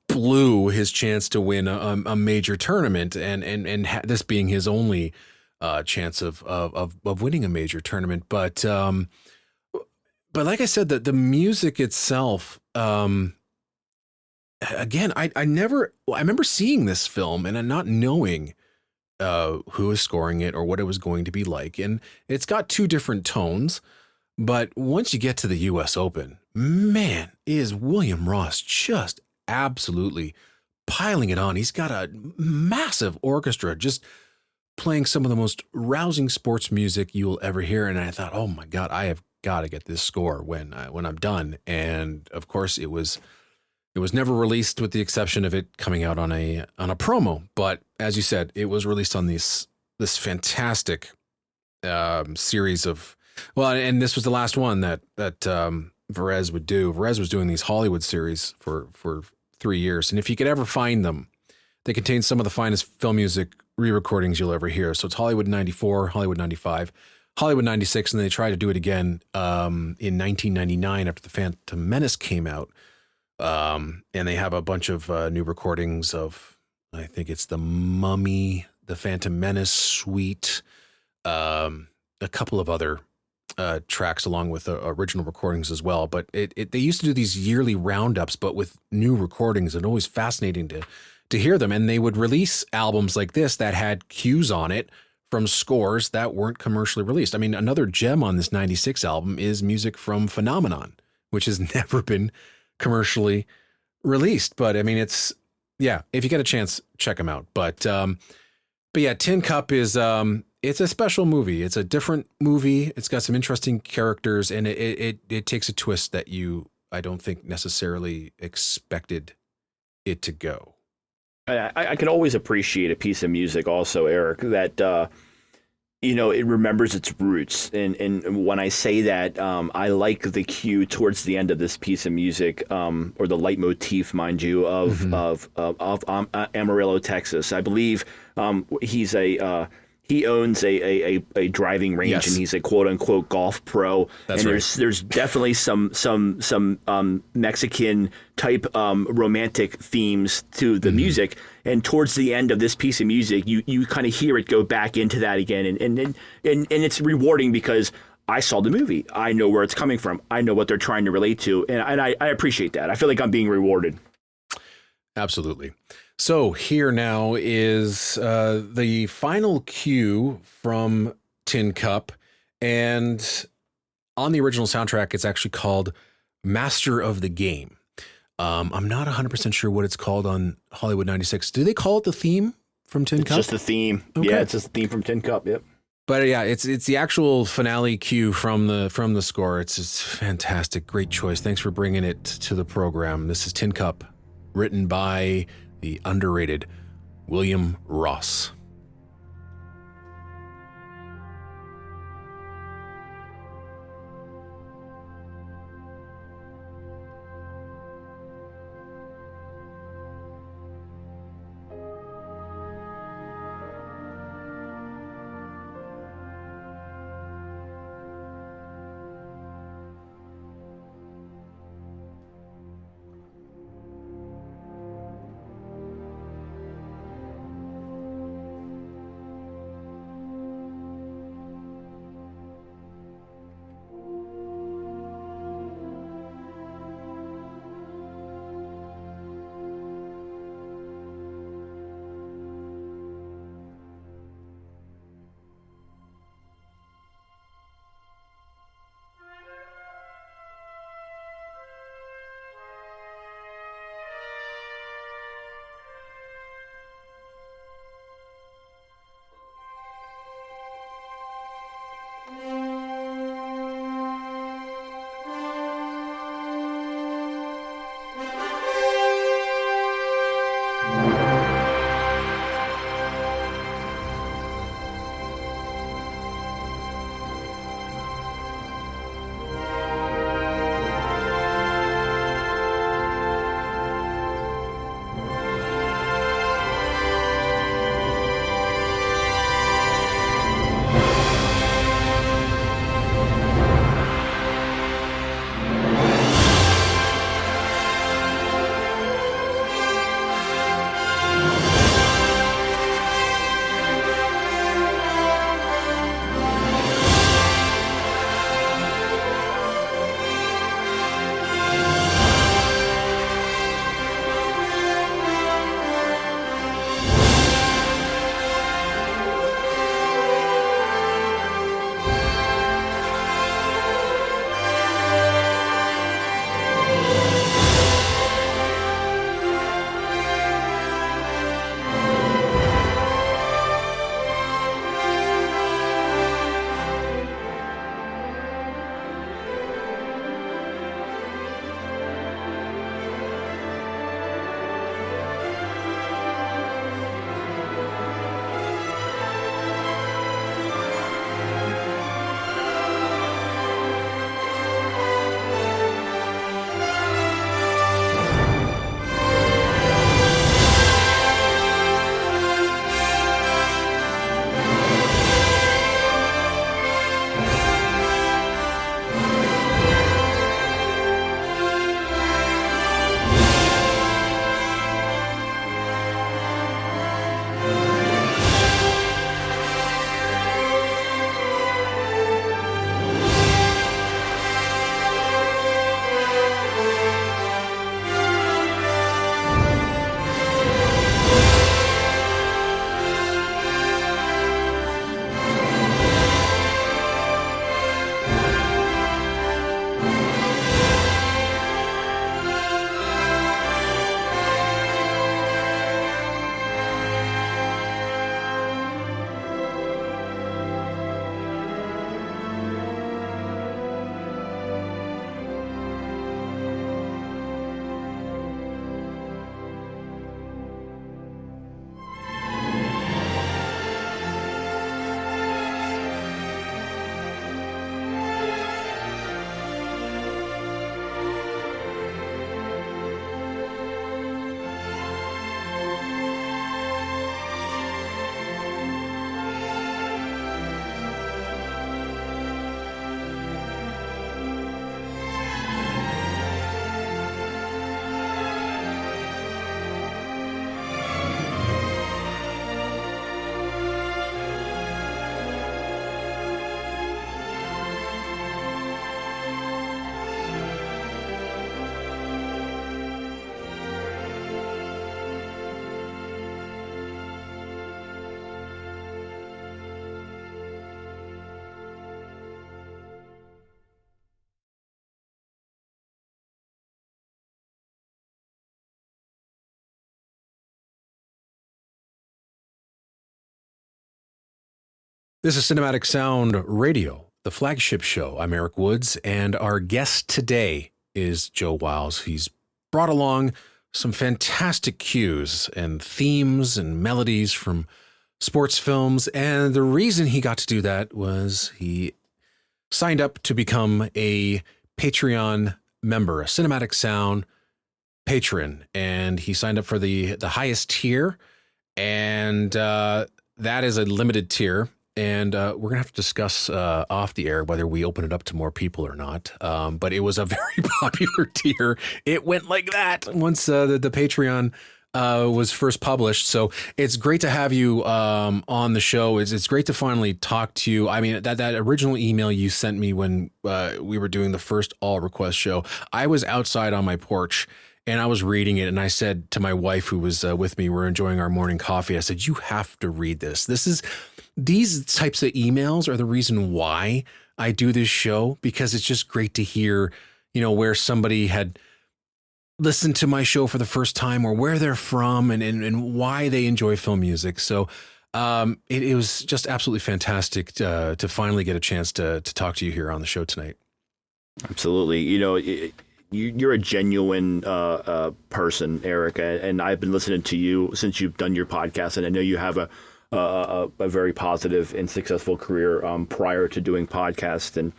blew his chance to win a major tournament, and this being his only chance of winning a major tournament. But like I said, the music itself, again, I remember seeing this film and not knowing who was scoring it or what it was going to be like. And it's got two different tones, but once you get to the US Open, man, is William Ross just absolutely piling it on. He's got a massive orchestra just playing some of the most rousing sports music you will ever hear. And I thought, oh my God, I have got to get this score when I'm done. And of course, it was never released, with the exception of it coming out on a promo. But as you said, it was released on this fantastic series of, well, and this was the last one that Varese would do. Varese was doing these Hollywood series for 3 years, and if you could ever find them, they contain some of the finest film music re-recordings you'll ever hear. So it's Hollywood 94, Hollywood 95, Hollywood 96, and they tried to do it again in 1999 after The Phantom Menace came out. And they have a bunch of new recordings of, I think it's The Mummy, The Phantom Menace Suite, a couple of other tracks along with original recordings as well. But they used to do these yearly roundups, but with new recordings, and always fascinating to hear them. And they would release albums like this that had cues on it from scores that weren't commercially released. I mean, another gem on this 96 album is music from Phenomenon, which has never been commercially released. But I mean, if you get a chance, check them out. But yeah, Tin Cup is, it's a special movie. It's a different movie. It's got some interesting characters, and it takes a twist that I don't think necessarily expected it to go. I can always appreciate a piece of music also, Erik, that, it remembers its roots. And when I say that, I like the cue towards the end of this piece of music, or the leitmotif, mind you, of Amarillo, Texas. I believe he owns a driving range, yes, and he's a quote unquote golf pro. That's and right. There's definitely some Mexican type romantic themes to the music. And towards the end of this piece of music, you kind of hear it go back into that again, and it's rewarding because I saw the movie. I know where it's coming from. I know what they're trying to relate to, and I appreciate that. I feel like I'm being rewarded. Absolutely. So here now is the final cue from Tin Cup, and on the original soundtrack, it's actually called Master of the Game. I'm not 100% sure what it's called on Hollywood 96. Do they call it the theme from Tin Cup? It's just the theme. Okay. Yeah, it's just the theme from Tin Cup. Yep. But yeah, it's the actual finale cue from the score. It's fantastic. Great choice. Thanks for bringing it to the program. This is Tin Cup, written by the underrated William Ross. This is Cinematic Sound Radio, the flagship show. I'm Erik Woods, and our guest today is Joe Wiles. He's brought along some fantastic cues and themes and melodies from sports films, and the reason he got to do that was he signed up to become a Patreon member, a Cinematic Sound patron, and he signed up for the highest tier, and that is a limited tier. And we're going to have to discuss off the air whether we open it up to more people or not. But it was a very popular tier. It went like that once the Patreon was first published. So it's great to have you on the show. It's great to finally talk to you. I mean, that original email you sent me when we were doing the first all request show, I was outside on my porch and I was reading it, and I said to my wife, who was with me, we're enjoying our morning coffee, I said, you have to read this. These types of emails are the reason why I do this show, because it's just great to hear, where somebody had listened to my show for the first time or where they're from and why they enjoy film music. So It was just absolutely fantastic to finally get a chance to talk to you here on the show tonight. Absolutely. You're a genuine person, Erik, and I've been listening to you since you've done your podcast, and I know you have a very positive and successful career prior to doing podcasts. And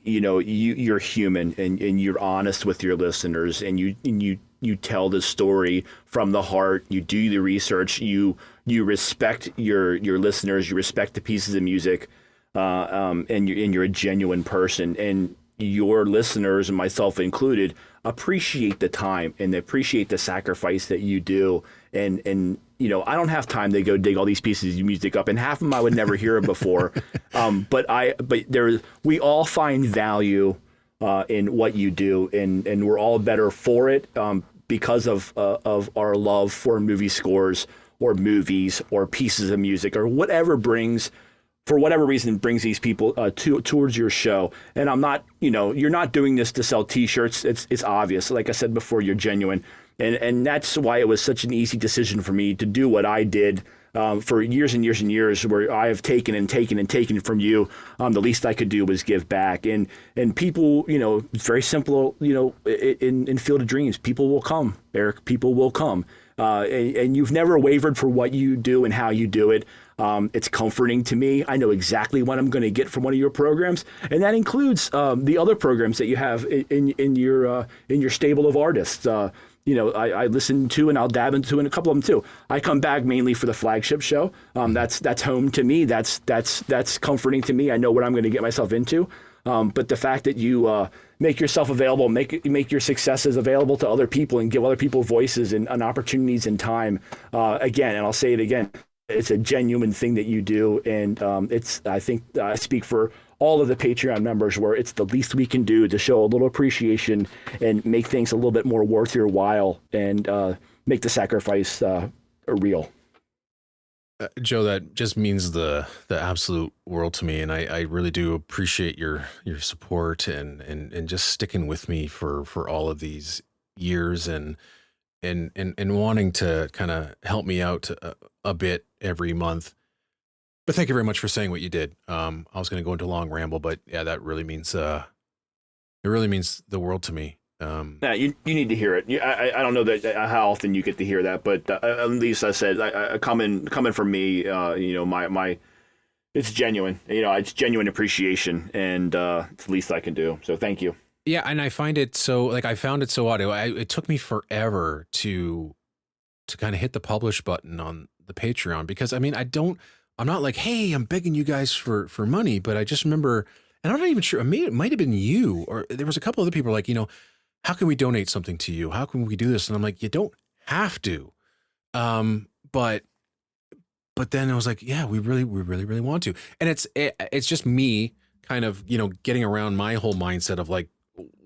you're human, and you're honest with your listeners, and you tell the story from the heart. You do the research. You respect your listeners. You respect the pieces of music, and you're a genuine person. And your listeners, and myself included, appreciate the time and they appreciate the sacrifice that you do. And I don't have time to go dig all these pieces of music up, and half of them I would never hear before. But we all find value in what you do, and we're all better for it because of our love for movie scores or movies or pieces of music or whatever for whatever reason brings these people towards your show. And I'm not, you're not doing this to sell T-shirts. It's obvious. Like I said before, you're genuine. And that's why it was such an easy decision for me to do what I did for years and years and years, where I have taken and taken and taken from you. The least I could do was give back. And people, it's very simple, in Field of Dreams, people will come, Erik, people will come. And you've never wavered for what you do and how you do it. It's comforting to me. I know exactly what I'm going to get from one of your programs, and that includes the other programs that you have in your stable of artists. I listen to, and I'll dab into, and a couple of them too. I come back mainly for the Flagship show. That's home to me. That's comforting to me. I know what I'm going to get myself into. But the fact that you make yourself available, make your successes available to other people, and give other people voices and opportunities and time. Again, and I'll say it again, it's a genuine thing that you do, and I think I speak for all of the Patreon members, where it's the least we can do to show a little appreciation and make things a little bit more worth your while, and make the sacrifice real. Joe, that just means the absolute world to me, and I really do appreciate your support and just sticking with me for all of these years, and wanting to kind of help me out a bit every month. But thank you very much for saying what you did. I was going to go into a long ramble, but yeah, that really means it really means the world to me. Yeah, you need to hear it. I don't know how often you get to hear that, but at least I said, coming from me, my it's genuine. It's genuine appreciation, and it's the least I can do. So thank you. Yeah, and I find it so I found it so odd. It took me forever to kind of hit the publish button on the Patreon, because I'm not like, hey, I'm begging you guys for money, but I just remember, and I'm not even sure, it might have been you, or there was a couple other people like, how can we donate something to you? How can we do this? And I'm like, you don't have to. But then I was like, yeah, we really want to. And it's just me kind of, getting around my whole mindset of like,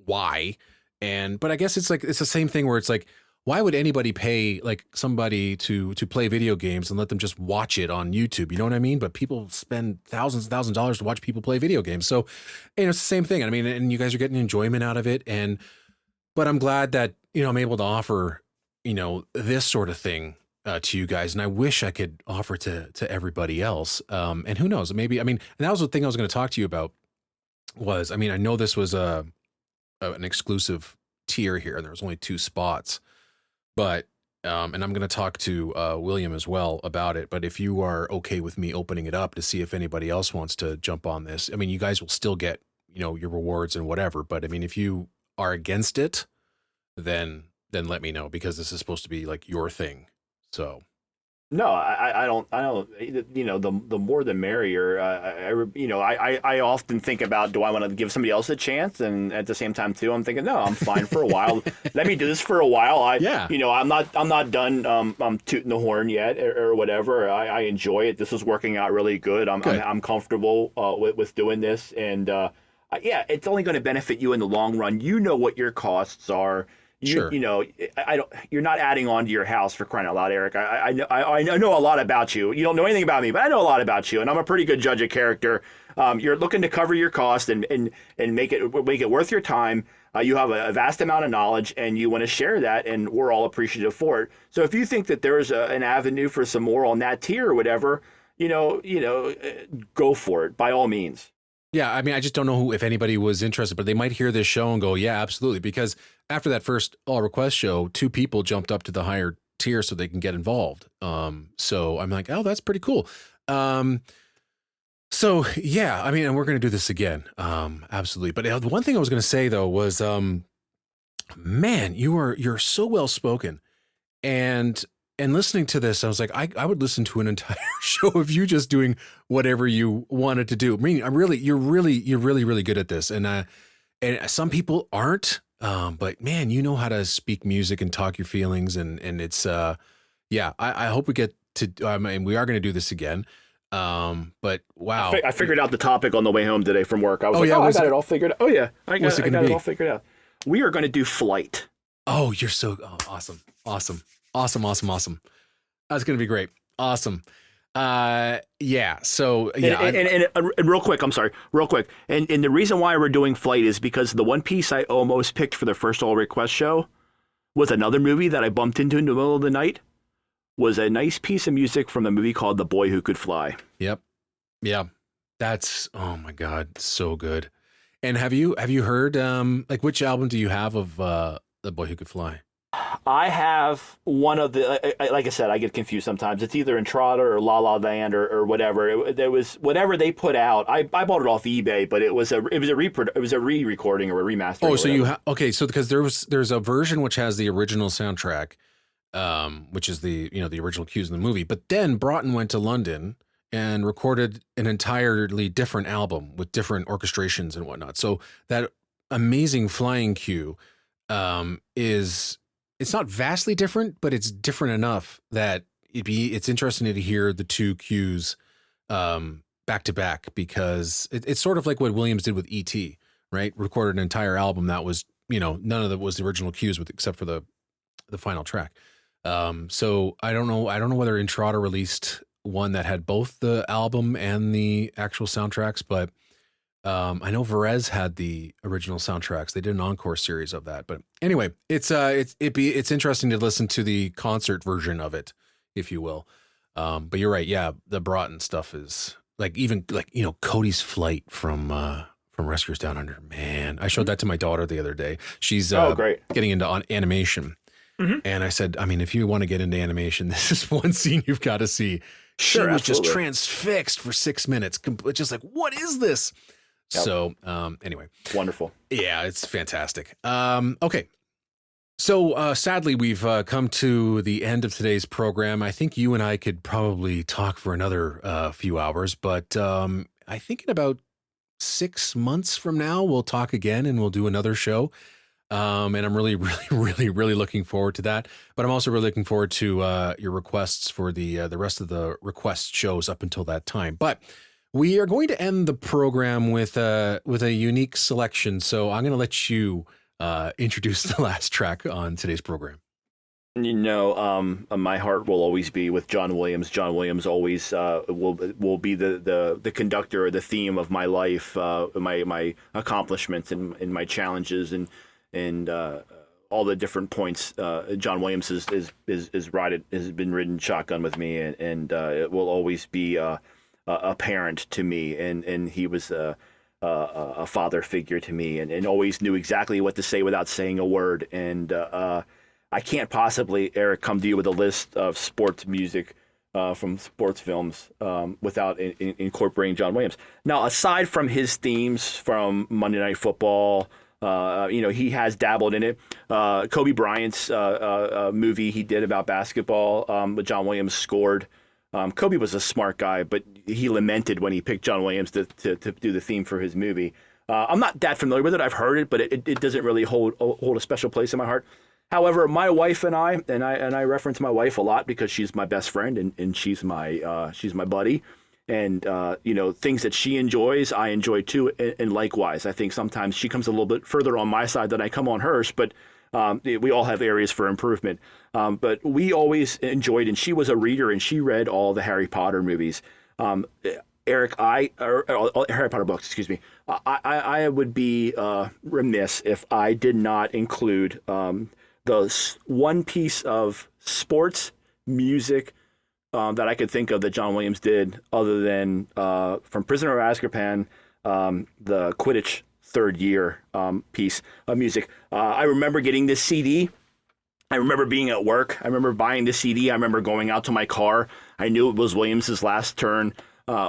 why? But I guess it's the same thing where it's like, why would anybody pay like somebody to play video games and let them just watch it on YouTube? You know what I mean? But people spend thousands and thousands of dollars to watch people play video games. So, it's the same thing. And you guys are getting enjoyment out of it. But I'm glad that, I'm able to offer, this sort of thing to you guys. And I wish I could offer to everybody else. And who knows, maybe, and that was the thing I was going to talk to you about was, I know this was an exclusive tier here, and there was only 2 spots. But, and I'm going to talk to William as well about it. But if you are okay with me opening it up to see if anybody else wants to jump on this, you guys will still get, your rewards and whatever. But if you are against it, then let me know, because this is supposed to be like your thing. So. No, I don't. The more the merrier. I often think about, do I want to give somebody else a chance? And at the same time too, I'm thinking, no, I'm fine for a while. Let me do this for a while. I'm not done. I'm tooting the horn yet or whatever. I enjoy it. This is working out really good. I'm comfortable with doing this, and it's only going to benefit you in the long run. You know what your costs are. Sure. You're not adding on to your house, for crying out loud, Erik. I know a lot about you. You don't know anything about me, but I know a lot about you, and I'm a pretty good judge of character. You're looking to cover your cost and make it worth your time. You have a vast amount of knowledge, and you want to share that, and we're all appreciative for it. So if you think that there's an avenue for some more on that tier or whatever, go for it by all means. Yeah, I mean, I just don't know if anybody was interested, but they might hear this show and go, yeah, absolutely. Because after that first all request show, 2 people jumped up to the higher tier so they can get involved. So I'm like, oh, that's pretty cool. So yeah, I mean, and we're going to do this again. Absolutely. But the one thing I was going to say though was, man, you're so well spoken, and listening to this, I was like, I would listen to an entire show of you just doing whatever you wanted to do. I mean, you're really good at this. And some people aren't, but man, you know how to speak music and talk your feelings. And it's, yeah, I hope we get to, I mean, we are going to do this again. But wow. I figured out the topic on the way home today from work. I was I got it all figured out. Oh yeah. I got it all figured out. We are going to do Flight. Oh, you're so awesome. Awesome. That's going to be great. Awesome. Yeah. So yeah. And real quick, I'm sorry, real quick. And the reason why we're doing Flight is because the one piece I almost picked for the first all request show was another movie that I bumped into in the middle of the night, was a nice piece of music from a movie called The Boy Who Could Fly. Yep. Yeah. That's, oh my God, so good. And have you heard, like, which album do you have of The Boy Who Could Fly? I have one of the, like I said, I get confused sometimes. It's either Entrada or La La Land or whatever. There was whatever they put out. I bought it off eBay, but it was a re-recording or a remaster. Oh, so okay. So because there's a version which has the original soundtrack, which is the original cues in the movie. But then Broughton went to London and recorded an entirely different album with different orchestrations and whatnot. So that amazing flying cue it's not vastly different, but it's different enough that it's interesting to hear the 2 cues back to back, because it's sort of like what Williams did with E.T., right? Recorded an entire album that was, none of that was the original cues except for the final track. So I don't know whether Entrada released one that had both the album and the actual soundtracks, but I know Varese had the original soundtracks. They did an encore series of that. But anyway, it's interesting to listen to the concert version of it, if you will. But you're right. Yeah, the Broughton stuff is like, even like, Cody's Flight from Rescuers Down Under. Man, I showed that to my daughter the other day. She's great. Getting into animation. Mm-hmm. And I said, I mean, if you want to get into animation, this is one scene you've got to see. She was just transfixed for 6 minutes. Just like, what is this? Yep. So, anyway. Wonderful. Yeah, it's fantastic. Okay. So, sadly, we've come to the end of today's program. I think you and I could probably talk for another few hours, but I think in about 6 months from now, we'll talk again and we'll do another show. And I'm really looking forward to that. But I'm also really looking forward to your requests for the rest of the request shows up until that time. But we are going to end the program with a unique selection. So I'm going to let you introduce the last track on today's program. My heart will always be with John Williams. John Williams always will be the conductor or the theme of my life, my accomplishments and my challenges and all the different points. John Williams has been ridden shotgun with me, and it will always be a parent to me, and he was a father figure to me, and always knew exactly what to say without saying a word. And I can't possibly, Erik, come to you with a list of sports music from sports films without incorporating John Williams. Now, aside from his themes from Monday Night Football, he has dabbled in it. Kobe Bryant's movie he did about basketball, but John Williams scored. Kobe was a smart guy, but he lamented when he picked John Williams to do the theme for his movie. I'm not that familiar with it. I've heard it, but it doesn't really hold a special place in my heart. However, my wife and I reference my wife a lot because she's my best friend and she's my buddy. And things that she enjoys, I enjoy too, and likewise. I think sometimes she comes a little bit further on my side than I come on hers, but we all have areas for improvement. But we always enjoyed, and she was a reader, and she read all the Harry Potter movies. Eric, Harry Potter books, excuse me. I would be remiss if I did not include the one piece of sports music that I could think of that John Williams did, other than from Prisoner of Azkaban, the Quidditch third year piece of music. I remember getting this CD. I remember being at work. I remember buying the CD. I remember going out to my car. I knew it was Williams's last turn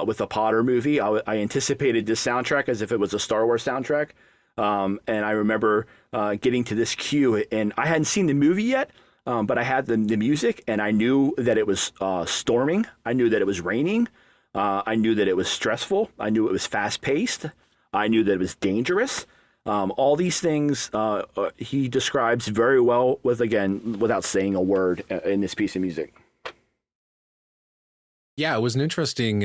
with the Potter movie. I anticipated this soundtrack as if it was a Star Wars soundtrack. And I remember getting to this cue, and I hadn't seen the movie yet, but I had the music, and I knew that it was storming. I knew that it was raining. I knew that it was stressful. I knew it was fast-paced. I knew that it was dangerous. All these things he describes very well without saying a word in this piece of music. Yeah, it was an interesting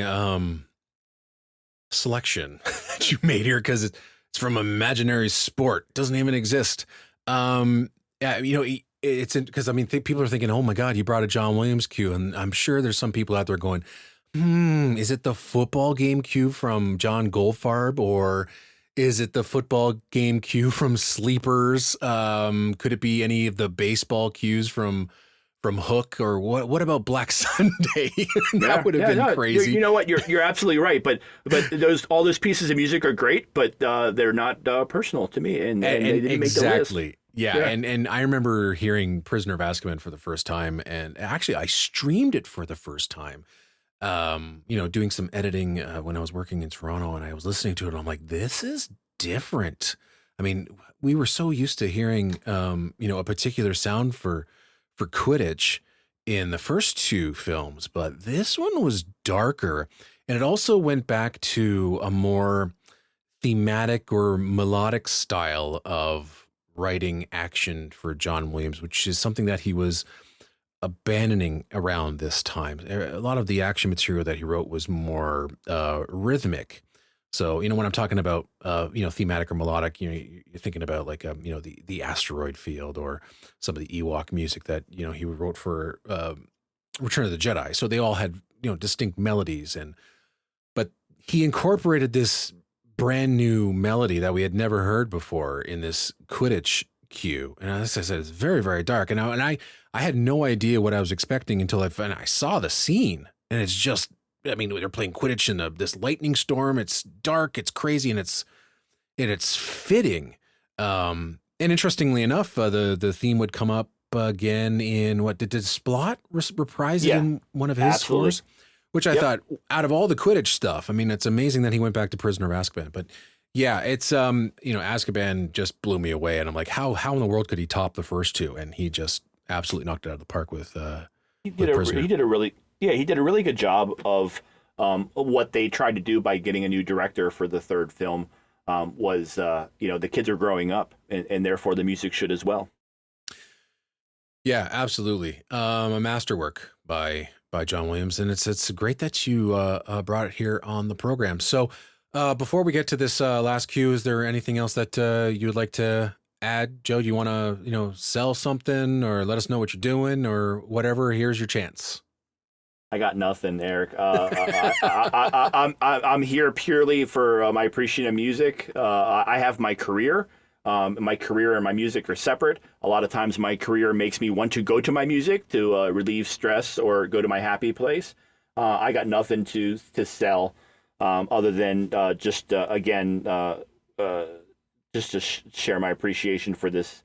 selection that you made here, because it's from imaginary sport. It doesn't even exist. Yeah, it's because people are thinking, oh my God, you brought a John Williams cue, and I'm sure there's some people out there going, is it the football game cue from John Goldfarb, or is it the football game cue from Sleepers? Could it be any of the baseball cues from Hook, or what about Black Sunday? That would have been crazy. You know what? You're absolutely right. But all those pieces of music are great, but they're not personal to me, and they didn't make the list. Exactly. Yeah. And I remember hearing Prisoner of Azkaban for the first time, and actually I streamed it for the first time. Doing some editing when I was working in Toronto, and I was listening to it, and I'm like, this is different. I mean, we were so used to hearing a particular sound for Quidditch in the first two films, but this one was darker, and it also went back to a more thematic or melodic style of writing action for John Williams, which is something that he was abandoning around this time. A lot of the action material that he wrote was more rhythmic. So, when I'm talking about, thematic or melodic, you're thinking about like, the asteroid field, or some of the Ewok music that, he wrote for Return of the Jedi. So they all had, distinct melodies, but he incorporated this brand new melody that we had never heard before in this Quidditch cue. And as I said, it's very, very dark. And I had no idea what I was expecting until I saw the scene, and it's just, they're playing Quidditch in this lightning storm. It's dark, it's crazy, and it's fitting. And interestingly enough, the theme would come up again in did Splott reprise it in one of his scores? Which I thought, out of all the Quidditch stuff, it's amazing that he went back to Prisoner of Azkaban. But yeah, it's Azkaban just blew me away, and I'm like, how in the world could he top the first two? And he just absolutely knocked it out of the park with Prisoner. He did a really good job of what they tried to do by getting a new director for the third film. The kids are growing up, and therefore the music should as well. Yeah, absolutely. A masterwork by John Williams, and it's great that you brought it here on the program. So before we get to this last cue, is there anything else that you would like to add? Joe, do you want to sell something, or let us know what you're doing, or whatever? Here's your chance. I got nothing, Eric. I'm here purely for my appreciation of music. I have my career. My career and my music are separate. A lot of times my career makes me want to go to my music to relieve stress or go to my happy place. I got nothing to sell other than just to share my appreciation for this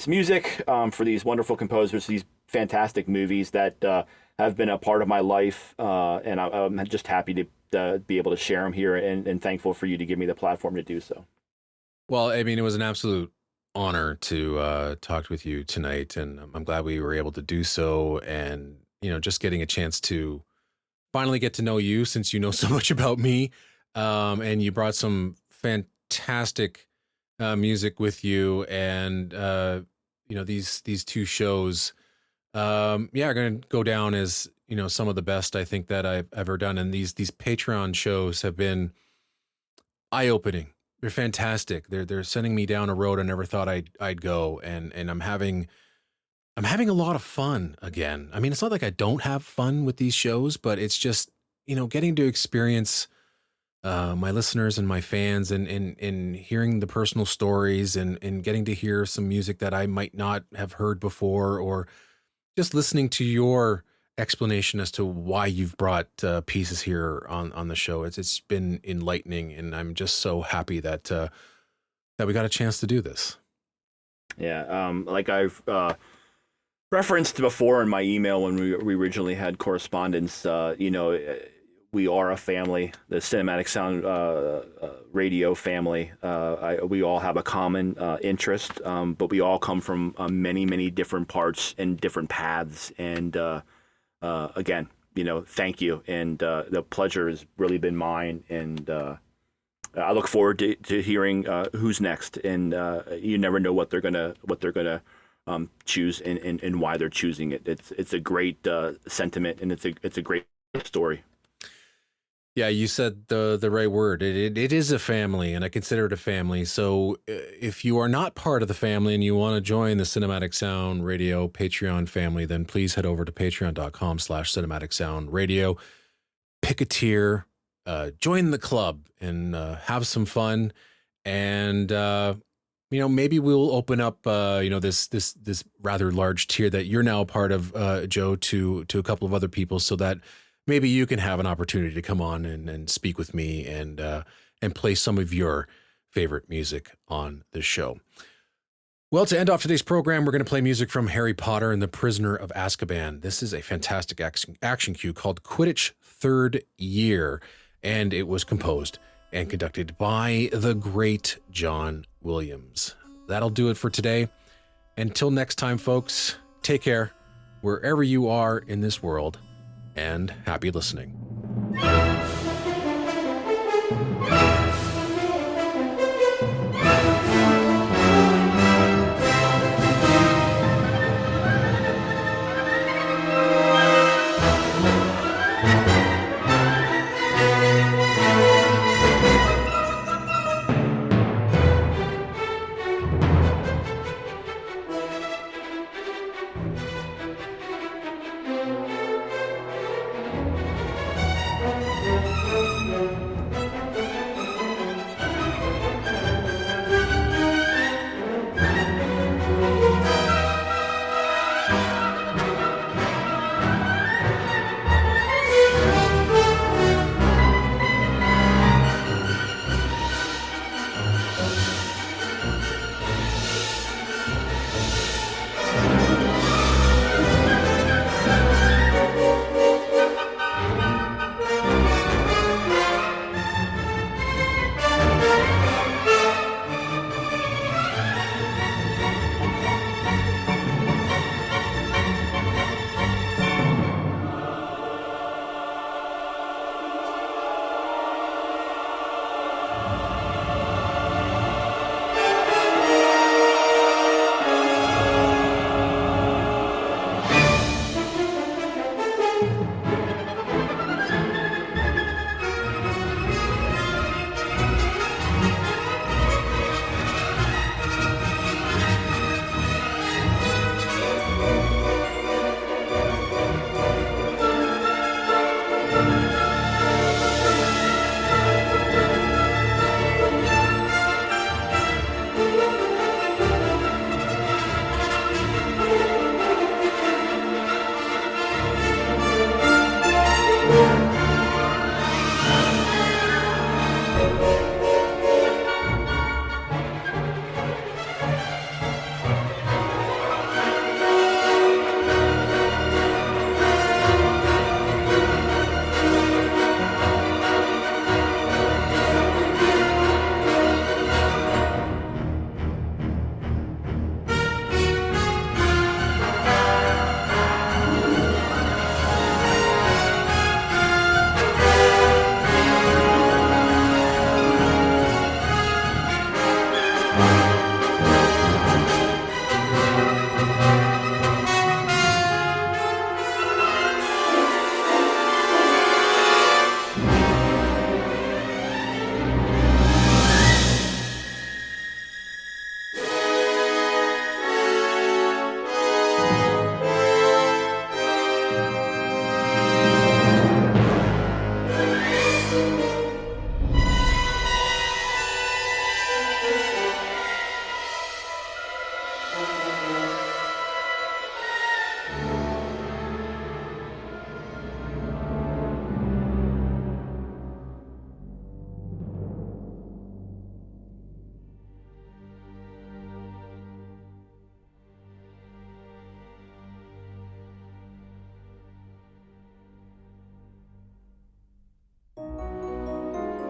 music, for these wonderful composers, these fantastic movies that have been a part of my life, and I'm just happy to be able to share them here, and thankful for you to give me the platform to do so. Well, it was an absolute honor to talk with you tonight, and I'm glad we were able to do so. And just getting a chance to finally get to know you, since you know so much about me, and you brought some fantastic music with you, and these two shows, are going to go down as some of the best I think that I've ever done. And these Patreon shows have been eye-opening. They're fantastic. They're sending me down a road I never thought I'd go, and I'm having a lot of fun again. It's not like I don't have fun with these shows, but it's just getting to experience my listeners and my fans and hearing the personal stories and getting to hear some music that I might not have heard before, or just listening to your explanation as to why you've brought pieces here on the show. It's been enlightening, and I'm just so happy that that we got a chance to do this. Yeah, like I've referenced before in my email when we originally had correspondence, we are a family, the Cinematic Sound radio family. We all have a common interest, but we all come from many, many different parts and different paths. And again, thank you. And the pleasure has really been mine. And I look forward to hearing who's next. And you never know what they're gonna choose and why they're choosing it. It's a great sentiment, and it's a great story. Yeah, you said the right word. It is a family, and I consider it a family. So if you are not part of the family and you want to join the Cinematic Sound Radio Patreon family, then please head over to patreon.com/Cinematic Sound Radio. Pick a tier, join the club, and have some fun. And maybe we'll open up this rather large tier that you're now a part of, Joe, to a couple of other people, so that maybe you can have an opportunity to come on and speak with me and play some of your favorite music on the show. Well, to end off today's program, we're going to play music from Harry Potter and the Prisoner of Azkaban. This is a fantastic action cue called Quidditch Third Year, and it was composed and conducted by the great John Williams. That'll do it for today. Until next time, folks, take care wherever you are in this world, and happy listening.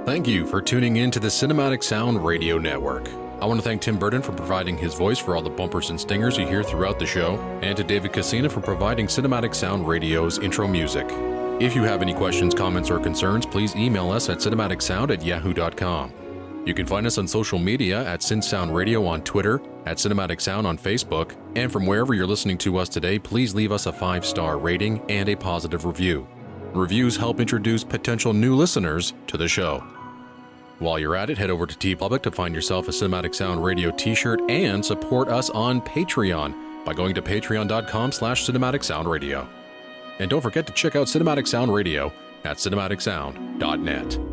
Thank you for tuning in to the Cinematic Sound Radio Network. I want to thank Tim Burton for providing his voice for all the bumpers and stingers you hear throughout the show, and to David Coscina for providing Cinematic Sound Radio's intro music. If you have any questions, comments, or concerns, please email us at cinematicsound@yahoo.com. You can find us on social media at CinSound Radio on Twitter, at Cinematic Sound on Facebook, and from wherever you're listening to us today, please leave us a 5-star rating and a positive review. Reviews help introduce potential new listeners to the show. While you're at it, head over to TeePublic to find yourself a Cinematic Sound Radio t-shirt and support us on Patreon by going to patreon.com/cinematicsoundradio. And don't forget to check out Cinematic Sound Radio at cinematicsound.net.